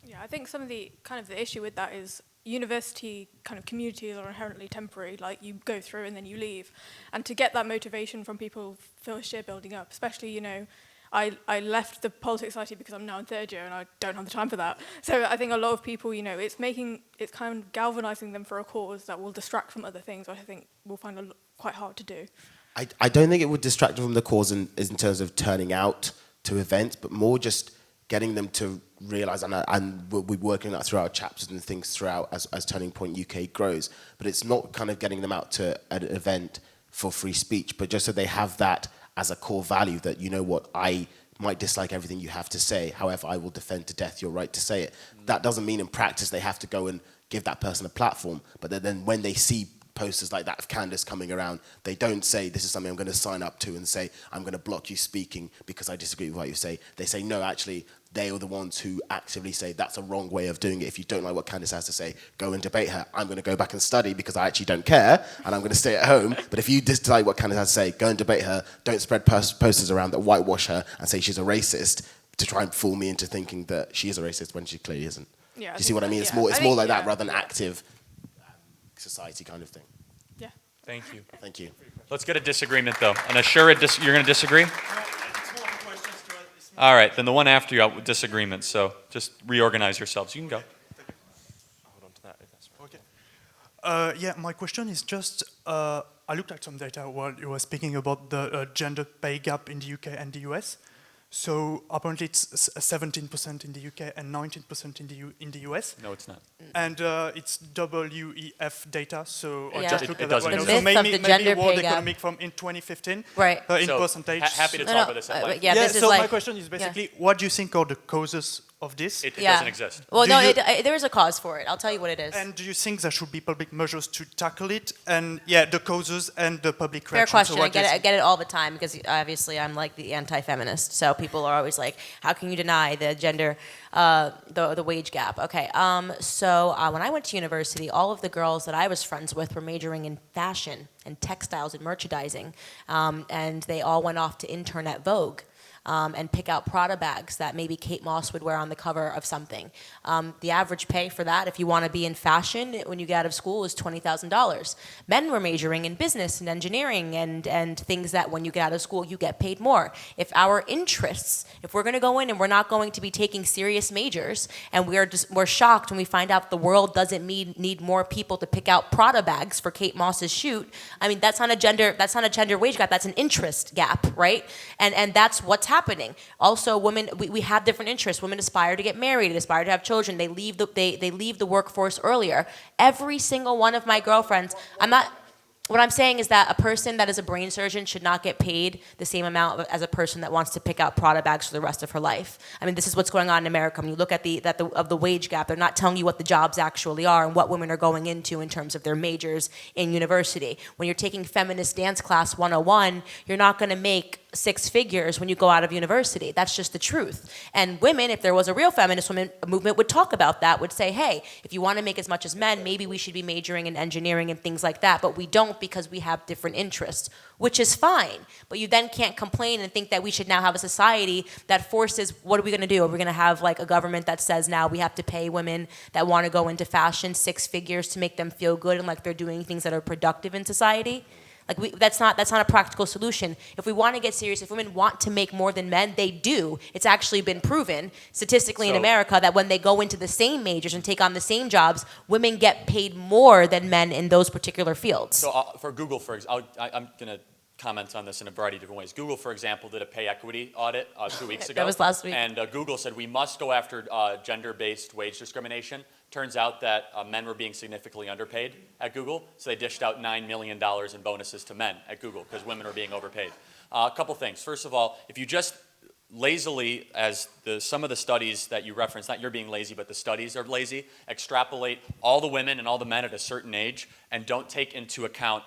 Yeah, I think some of the issue with that is university kind of communities are inherently temporary. Like, you go through and then you leave, and to get that motivation from people first year building up, especially, you know, I left the politics society because I'm now in third year and I don't have the time for that. So I think a lot of people, you know, it's kind of galvanizing them for a cause that will distract from other things, which I think we'll find quite hard to do. I don't think it would distract them from the cause in terms of turning out to events, but more just getting them to realise, and we'll be working that through our chapters and things throughout as Turning Point UK grows, but it's not kind of getting them out to an event for free speech, but just so they have that as a core value that, you know what, I might dislike everything you have to say, however, I will defend to death your right to say it. That doesn't mean in practice they have to go and give that person a platform, but then when they see posters like that of Candace coming around, they don't say, this is something I'm going to sign up to, and say, I'm going to block you speaking because I disagree with what you say. They say, no, actually, they are the ones who actively say, that's a wrong way of doing it. If you don't like what Candace has to say, go and debate her. I'm going to go back and study because I actually don't care, and I'm going to stay at home. But if you dislike what Candace has to say, go and debate her. Don't spread posters around that whitewash her and say she's a racist to try and fool me into thinking that she is a racist when she clearly isn't. Yeah, do you see what I mean? It's yeah. more like that rather than active society kind of thing. Yeah. Thank you. Thank you. Let's get a disagreement, though. And you're going to disagree? All right, then the one after you, disagreement. So just reorganize yourselves. You can go. Hold on to that, if that's right. Okay. Yeah, my question is just, I looked at some data while you were speaking about the gender pay gap in the UK and the US. So apparently it's 17% in the UK and 19% in the US. No, it's not. And it's WEF data, so I Yeah. just looked at It that doesn't right now. exist. So The myth of maybe the gender World pay gap. Economic from in 2015, Right. in So, percentage. happy to talk about this at length. Yeah, this is so like, my question is basically, what do you think are the causes of this? It doesn't exist. Well, Do no, you- there is a cause for it. I'll tell you what it is. And do you think there should be public measures to tackle it? And yeah, the causes and the public Fair reaction. question. So I what do you get it. I think? get it all the time because obviously I'm like the anti-feminist. So people are always like, "How can you deny the gender, the wage gap?" Okay. So when I went to university, all of the girls that I was friends with were majoring in fashion and textiles and merchandising, and they all went off to intern at Vogue. And pick out Prada bags that maybe Kate Moss would wear on the cover of something. The average pay for that, if you want to be in fashion when you get out of school, is $20,000. Men were majoring in business and engineering and things that when you get out of school, you get paid more. If our interests, if we're going to go in and we're not going to be taking serious majors, and we're shocked when we find out the world doesn't need more people to pick out Prada bags for Kate Moss's shoot, I mean, that's not a gender wage gap, that's an interest gap, right? And that's what's happening. Also, women, we have different interests. Women aspire to get married, they aspire to have children. They leave the workforce earlier. Every single one of my girlfriends, what I'm saying is that a person that is a brain surgeon should not get paid the same amount as a person that wants to pick out Prada bags for the rest of her life. I mean, this is what's going on in America. When you look at the wage gap, they're not telling you what the jobs actually are and what women are going into in terms of their majors in university. When you're taking feminist dance class 101, you're not going to make 6 figures when you go out of university. That's just the truth. And women, if there was a real feminist movement, would talk about that, would say, hey, if you want to make as much as men, maybe we should be majoring in engineering and things like that, but we don't because we have different interests, which is fine. But you then can't complain and think that we should now have a society that forces, what are we going to do? Are we going to have like a government that says now we have to pay women that want to go into fashion 6 figures to make them feel good and like they're doing things that are productive in society? Like that's not a practical solution. If we want to get serious, if women want to make more than men, they do. It's actually been proven statistically in America that when they go into the same majors and take on the same jobs, women get paid more than men in those particular fields. So for Google, for example, I'm going to comment on this in a variety of different ways. Google, for example, did a pay equity audit 2 weeks ago. That was last week. And Google said we must go after gender-based wage discrimination. Turns out that men were being significantly underpaid at Google, so they dished out $9 million in bonuses to men at Google because women were being overpaid. A couple things. First of all, if you just lazily, as some of the studies that you referenced, not you're being lazy, but the studies are lazy, extrapolate all the women and all the men at a certain age and don't take into account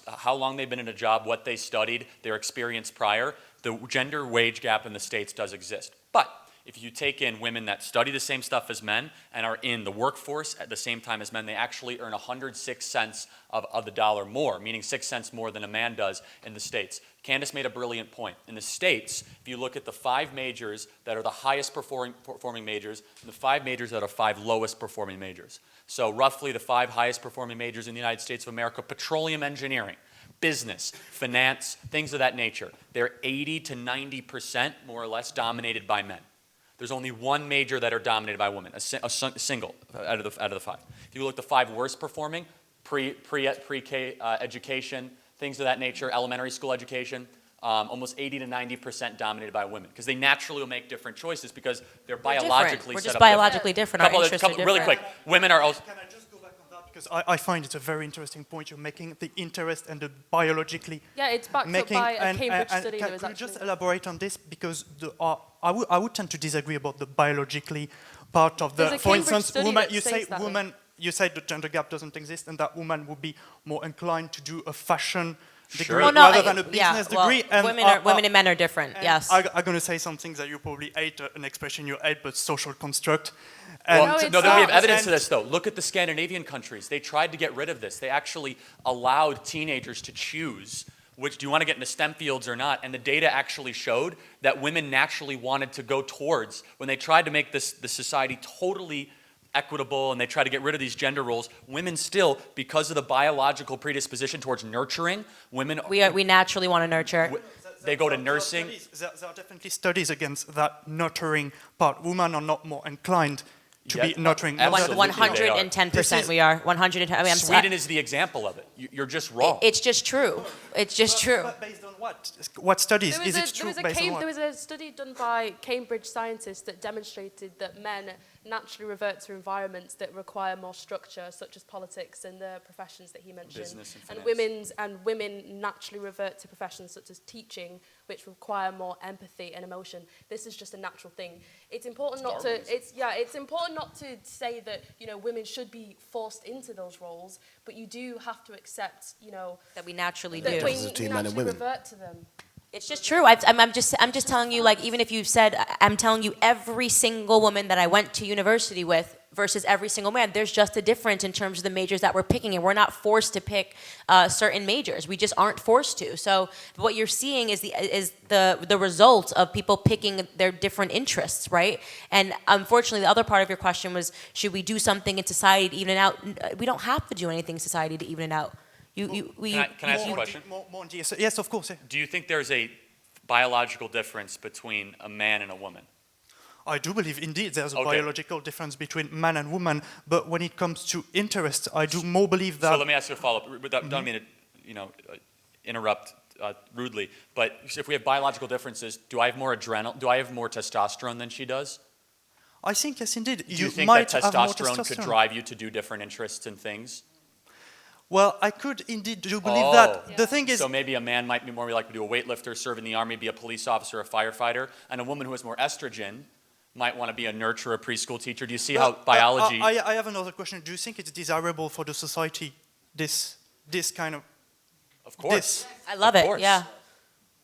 how long they've been in a job, what they studied, their experience prior, the gender wage gap in the States does exist. But if you take in women that study the same stuff as men and are in the workforce at the same time as men, they actually earn 106 cents of the dollar more, meaning 6 cents more than a man does in the States. Candace made a brilliant point. In the States, if you look at the 5 majors that are the highest performing majors and the 5 majors that are 5 lowest performing majors. So roughly the 5 highest performing majors in the United States of America, petroleum engineering, business, finance, things of that nature. They're 80 to 90% more or less dominated by men. There's only one major that are dominated by women, a single out of the 5. If you look at the 5 worst performing, pre-K education, things of that nature, elementary school education, almost 80 to 90% dominated by women because they naturally will make different choices because they're biologically We're set just up biologically different. Our interests are different. Really quick, women are also... Can I just go back on that? Because I find it's a very interesting point you're making, the interest and the biologically Yeah, it's backed making, up by a and, Cambridge and study. Can you just elaborate on this? Because I would tend to disagree about the biologically part of the, for instance, women, you say the gender gap doesn't exist and that women would be more inclined to do a fashion degree rather than a business degree. And women and men are different, yes. I'm going to say something that you probably hate, an expression you hate, but social construct. No, we have evidence to this, though. Look at the Scandinavian countries. They tried to get rid of this. They actually allowed teenagers to choose which do you want to get into STEM fields or not, and the data actually showed that women naturally wanted to go towards, when they tried to make the society totally equitable and they try to get rid of these gender roles, women still, because of the biological predisposition towards nurturing, women... We naturally want to nurture. They go to nursing. There are definitely studies against that nurturing part. Women are not more inclined to be nurturing. 110% we are. 110. Sweden is the example of it. You're just wrong. It's just true. It's just true. But based on what? What studies? Is it true based on what? There was a study done by Cambridge scientists that demonstrated that men naturally revert to environments that require more structure, such as politics and the professions that he mentioned. Business and finance. And women naturally revert to professions such as teaching, which require more empathy and emotion. This is just a natural thing. It's important not to. It's important not to say that women should be forced into those roles, but you do have to accept that we naturally that do. we naturally revert to them. It's just true. I'm just telling you, like, even if you've said, I'm telling you, every single woman that I went to university with versus every single man, there's just a difference in terms of the majors that we're picking, and we're not forced to pick certain majors. We just aren't forced to. So what you're seeing is the result of people picking their different interests, right? And unfortunately, the other part of your question was, should we do something in society to even it out? We don't have to do anything in society to even it out. Can I ask you a question? Yes, of course. Yeah. Do you think there's a biological difference between a man and a woman? I do believe, indeed, there's a biological difference between man and woman, but when it comes to interest, I do more believe that... So let me ask you a follow-up. Don't mean to interrupt rudely, but if we have biological differences, do I have more testosterone than she does? I think, yes, indeed. Do you think that testosterone could drive you to do different interests and things? Well, I could indeed do believe that. Yeah. The thing is... So maybe a man might be more likely to be a weightlifter, serve in the army, be a police officer, a firefighter, and a woman who has more estrogen might want to be a nurturer, a preschool teacher. Do you see how biology... I have another question. Do you think it's desirable for the society, this kind of... Of course. I love it, yeah.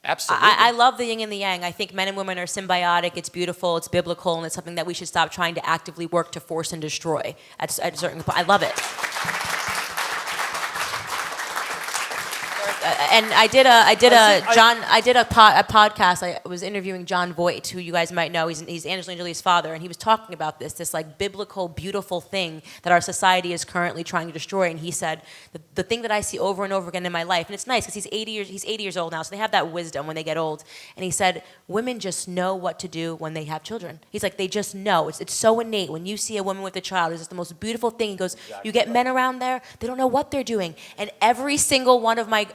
Absolutely. I love the yin and the yang. I think men and women are symbiotic. It's beautiful. It's biblical, and it's something that we should stop trying to actively work to force and destroy at a certain point. I love it. And I did a podcast. I was interviewing John Voight, who you guys might know. He's Angelina Jolie's father, and he was talking about this like biblical, beautiful thing that our society is currently trying to destroy. And he said the thing that I see over and over again in my life, and it's nice because he's 80 years old now, so they have that wisdom when they get old. And he said women just know what to do when they have children. He's like, they just know. It's so innate. When you see a woman with a child, it's just the most beautiful thing. He goes, you get men around there, they don't know what they're doing. And every single one of my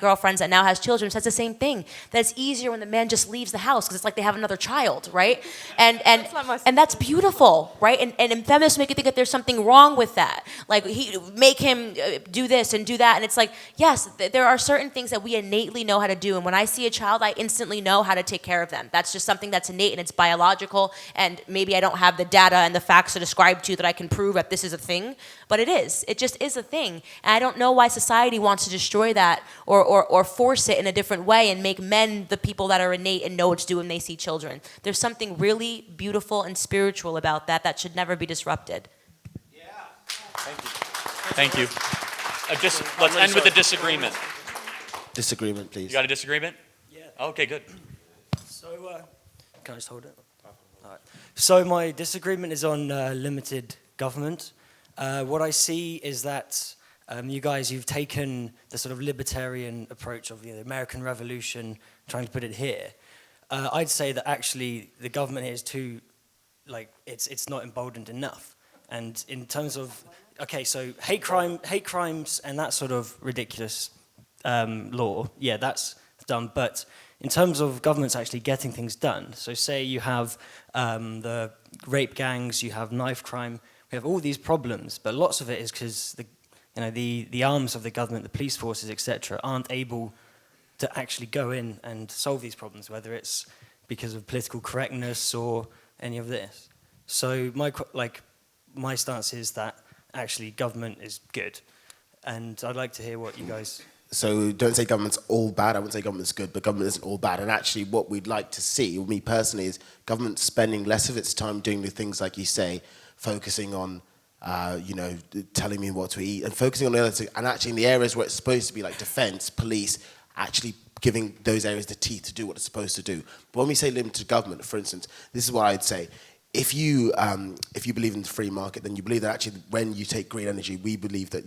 girlfriends that now has children says the same thing, that it's easier when the man just leaves the house because it's like they have another child, right? And that's beautiful, right? And feminists make you think that there's something wrong with that. Like, make him do this and do that. And it's like, yes, there are certain things that we innately know how to do. And when I see a child, I instantly know how to take care of them. That's just something that's innate and it's biological. And maybe I don't have the data and the facts to describe to you that I can prove that this is a thing, but it is. It just is a thing. And I don't know why society wants to destroy that or force it in a different way and make men the people that are innate and know what to do when they see children. There's something really beautiful and spiritual about that should never be disrupted. Yeah. Thank you. Let's end with a disagreement. Disagreement, please. You got a disagreement? Yeah. Okay, good. So, can I just hold it? All right. So my disagreement is on limited government. What I see is that you guys, you've taken the sort of libertarian approach of the American Revolution, trying to put it here. I'd say that actually the government here is too, it's not emboldened enough. And in terms of, okay, so hate crimes and that sort of ridiculous law, yeah, that's done. But in terms of governments actually getting things done, so say you have the rape gangs, you have knife crime, we have all these problems, but lots of it is because the arms of the government, the police forces, etc., aren't able to actually go in and solve these problems, whether it's because of political correctness or any of this. So my stance is that actually government is good, and I'd like to hear what you guys. So don't say government's all bad. I wouldn't say government's good, but government isn't all bad. And actually what we'd like to see, me personally, is government spending less of its time doing the things like you say, focusing on, telling me what to eat, and focusing on the other things, and actually in the areas where it's supposed to be like defense, police, actually giving those areas the teeth to do what it's supposed to do. But when we say limited government, for instance, this is what I'd say. If you believe in the free market, then you believe that actually when you take green energy, we believe that,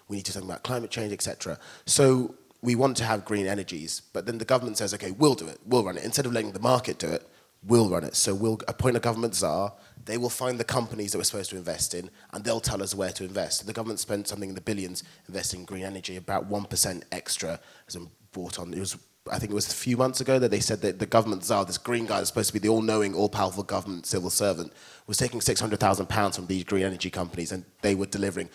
we need to talk about climate change, etc. So we want to have green energies, but then the government says, okay, we'll do it, we'll run it. Instead of letting the market do it, we'll run it. So we'll appoint a government czar, they will find the companies that we're supposed to invest in, and they'll tell us where to invest. So the government spent something in the billions investing in green energy, about 1% extra has been brought on. I think it was a few months ago that they said that the government czar, this green guy that's supposed to be the all-knowing, all-powerful government civil servant, was taking £600,000 from these green energy companies, and they were delivering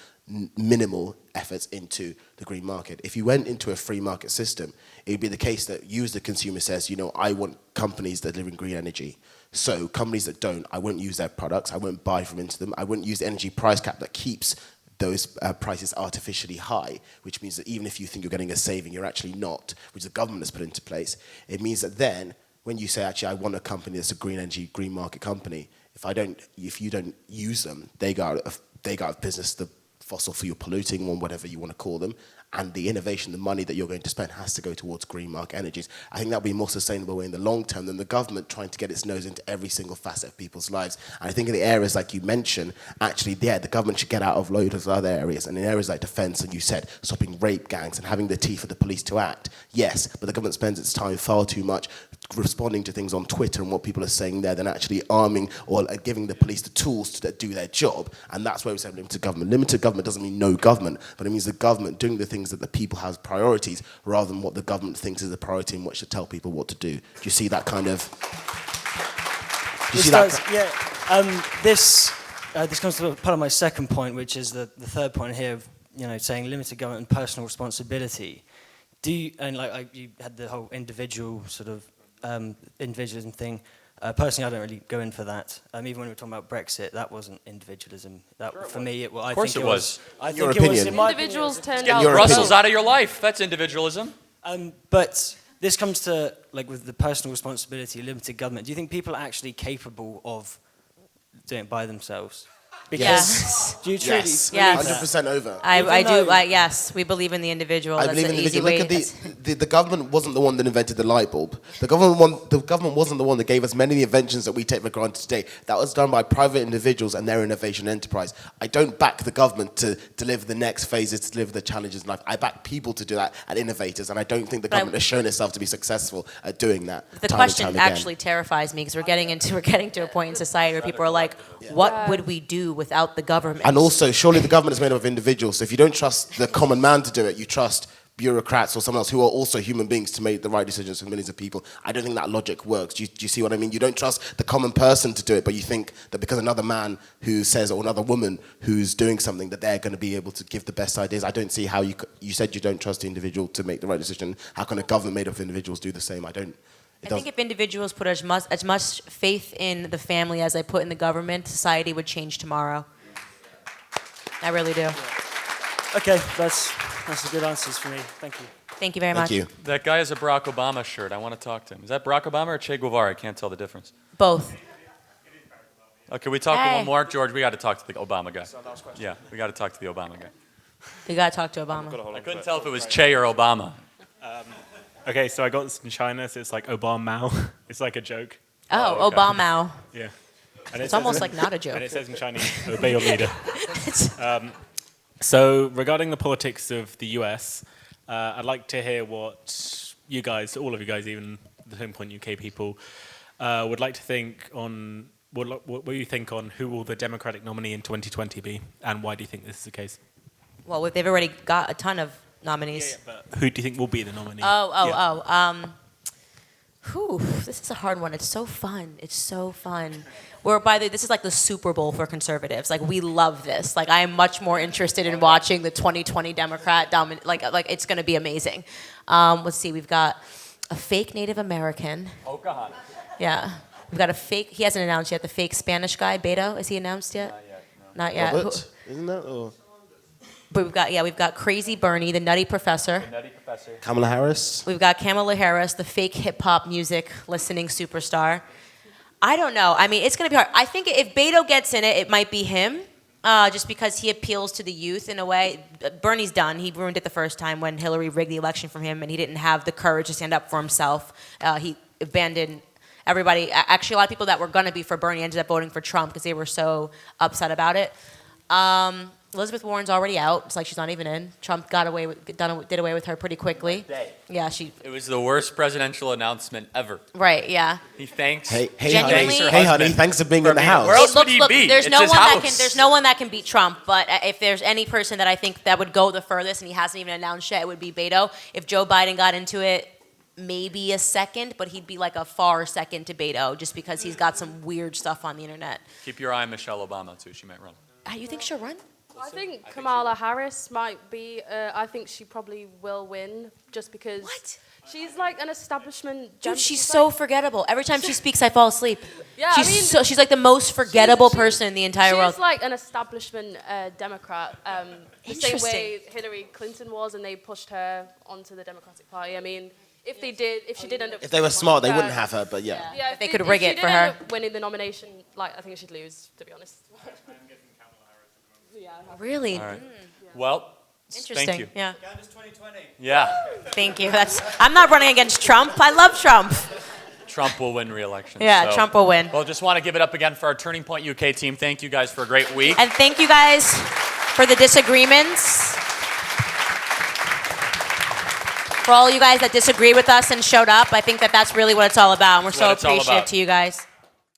minimal efforts into the green market. If you went into a free market system, it would be the case that you as the consumer says, I want companies that deliver green energy. So companies that don't, I won't use their products, I won't buy from into them, I won't use the energy price cap that keeps those prices artificially high, which means that even if you think you're getting a saving, you're actually not, which the government has put into place. It means that then, when you say, actually, I want a company that's a green energy, green market company, if you don't use them, they go out of business, the fossil fuel polluting one, whatever you want to call them, and the innovation, the money that you're going to spend has to go towards green market energies. I think that would be a more sustainable way in the long term than the government trying to get its nose into every single facet of people's lives. And I think in the areas like you mentioned, actually, the government should get out of loads of other areas. And in areas like defense, and you said, stopping rape gangs and having the teeth for the police to act, yes, but the government spends its time far too much responding to things on Twitter and what people are saying there than actually arming or giving the police the tools to do their job. And that's why we say limited government. Limited government doesn't mean no government, but it means the government doing the things that the people have priorities rather than what the government thinks is a priority and what should tell people what to do. Do you see that kind of... This comes to part of my second point, which is the third point here of saying limited government and personal responsibility. You had the whole individual sort of individualism thing. Personally, I don't really go in for that. Even when we were talking about Brexit, that wasn't individualism. For me, it was. Of course it was. I think it was. Individuals turned out. Get Brussels out of your life. That's individualism. But this comes to with the personal responsibility, limited government. Do you think people are actually capable of doing it by themselves? Because yes. Do you truly? Yes. Yes. 100% over. I do. Yes, we believe in the individual. I believe in the individual. Look at the government wasn't the one that invented the light bulb. The government wasn't the one that gave us many of the inventions that we take for granted today. That was done by private individuals and their innovation enterprise. I don't back the government to deliver the next phases, to deliver the challenges in life. I back people to do that and innovators, and I don't think the government has shown itself to be successful at doing that. The question actually terrifies me because we're getting to a point in society where people are like, what would we do without the government? And also, surely the government is made up of individuals. So if you don't trust the common man to do it, you trust bureaucrats or someone else who are also human beings to make the right decisions for millions of people. I don't think that logic works. Do you see what I mean? You don't trust the common person to do it, but you think that because another man who says, or another woman who's doing something, that they're going to be able to give the best ideas. I don't see how you said you don't trust the individual to make the right decision. How can a government made up of individuals do the same? I think if individuals put as much faith in the family as I put in the government, society would change tomorrow. I really do. Okay, that's the good answers for me. Thank you. Thank you very much. Thank you. That guy has a Barack Obama shirt. I want to talk to him. Is that Barack Obama or Che Guevara? I can't tell the difference. Both. Okay, we talk to Hey. one more. George, we got to talk to the Obama guy. Yeah, we got to talk to the Obama guy. You gotta talk to Obama. I couldn't tell if it was Che or Obama. Okay, so I got this in China, so it's like Obama. It's like a joke. Oh, Obama. Yeah. And It's says almost like not a joke. And it says in Chinese, obey your leader. So regarding the politics of the US, I'd like to hear what you guys, all of you guys, even the Home Point UK people, would like to think on, what you think on who will the Democratic nominee in 2020 be, and why do you think this is the case? Well, they've already got a ton of nominees. But who do you think will be the nominee? This is a hard one. It's so fun. It's so fun. This is like the Super Bowl for conservatives. Like, we love this. Like, I am much more interested in watching the 2020 Democrat dominate. Like it's going to be amazing. Let's see. We've got a fake Native American. Oh, God. Yeah. We've got a fake. He hasn't announced yet. The fake Spanish guy, Beto. Is he announced yet? Not yet. No. Not yet. Robert, isn't that? Or? But we've got Crazy Bernie, the Nutty Professor. The Nutty Professor. Kamala Harris. We've got Kamala Harris, the fake hip hop music listening superstar. I don't know. I mean, it's going to be hard. I think if Beto gets in it, it might be him, just because he appeals to the youth in a way. Bernie's done. He ruined it the first time when Hillary rigged the election from him, and he didn't have the courage to stand up for himself. He abandoned everybody. Actually, a lot of people that were going to be for Bernie ended up voting for Trump because they were so upset about it. Elizabeth Warren's already out. It's like she's not even in. Trump did away with her pretty quickly. Yeah, It was the worst presidential announcement ever. Right, yeah. He thanks. Hey, Genuinely- honey, thanks for being in the house. Where else would he be? There's It's no his one house. there's no one that can beat Trump. But if there's any person that I think that would go the furthest, and he hasn't even announced yet, it would be Beto. If Joe Biden got into it, maybe a second, but he'd be like a far second to Beto, just because he's got some weird stuff on the internet. Keep your eye on Michelle Obama, too. She might run. You think she'll run? I think Kamala Harris might be. I think she probably will win, just because. What? She's like an establishment. Dude, she's so forgettable. Every time she speaks, I fall asleep. Yeah, she's like the most forgettable person in the entire world. She's like an establishment Democrat, the same Interesting. way Hillary Clinton was, and they pushed her onto the Democratic Party. I mean, if she did end up. If they were smart, they wouldn't have her, but yeah. Yeah, They could rig it for her. If she did end up winning the nomination, like I think she'd lose, to be honest. Really? All right. Well, Interesting. thank you. Yeah. Candace 2020. Yeah. Thank you. I'm not running against Trump. I love Trump. Trump will win re-election. Yeah, Trump will win. Well, just want to give it up again for our Turning Point UK team. Thank you guys for a great week. And thank you guys for the disagreements. For all you guys that disagreed with us and showed up, I think that that's really what it's all about. And we're so what it's all appreciative about. to you guys.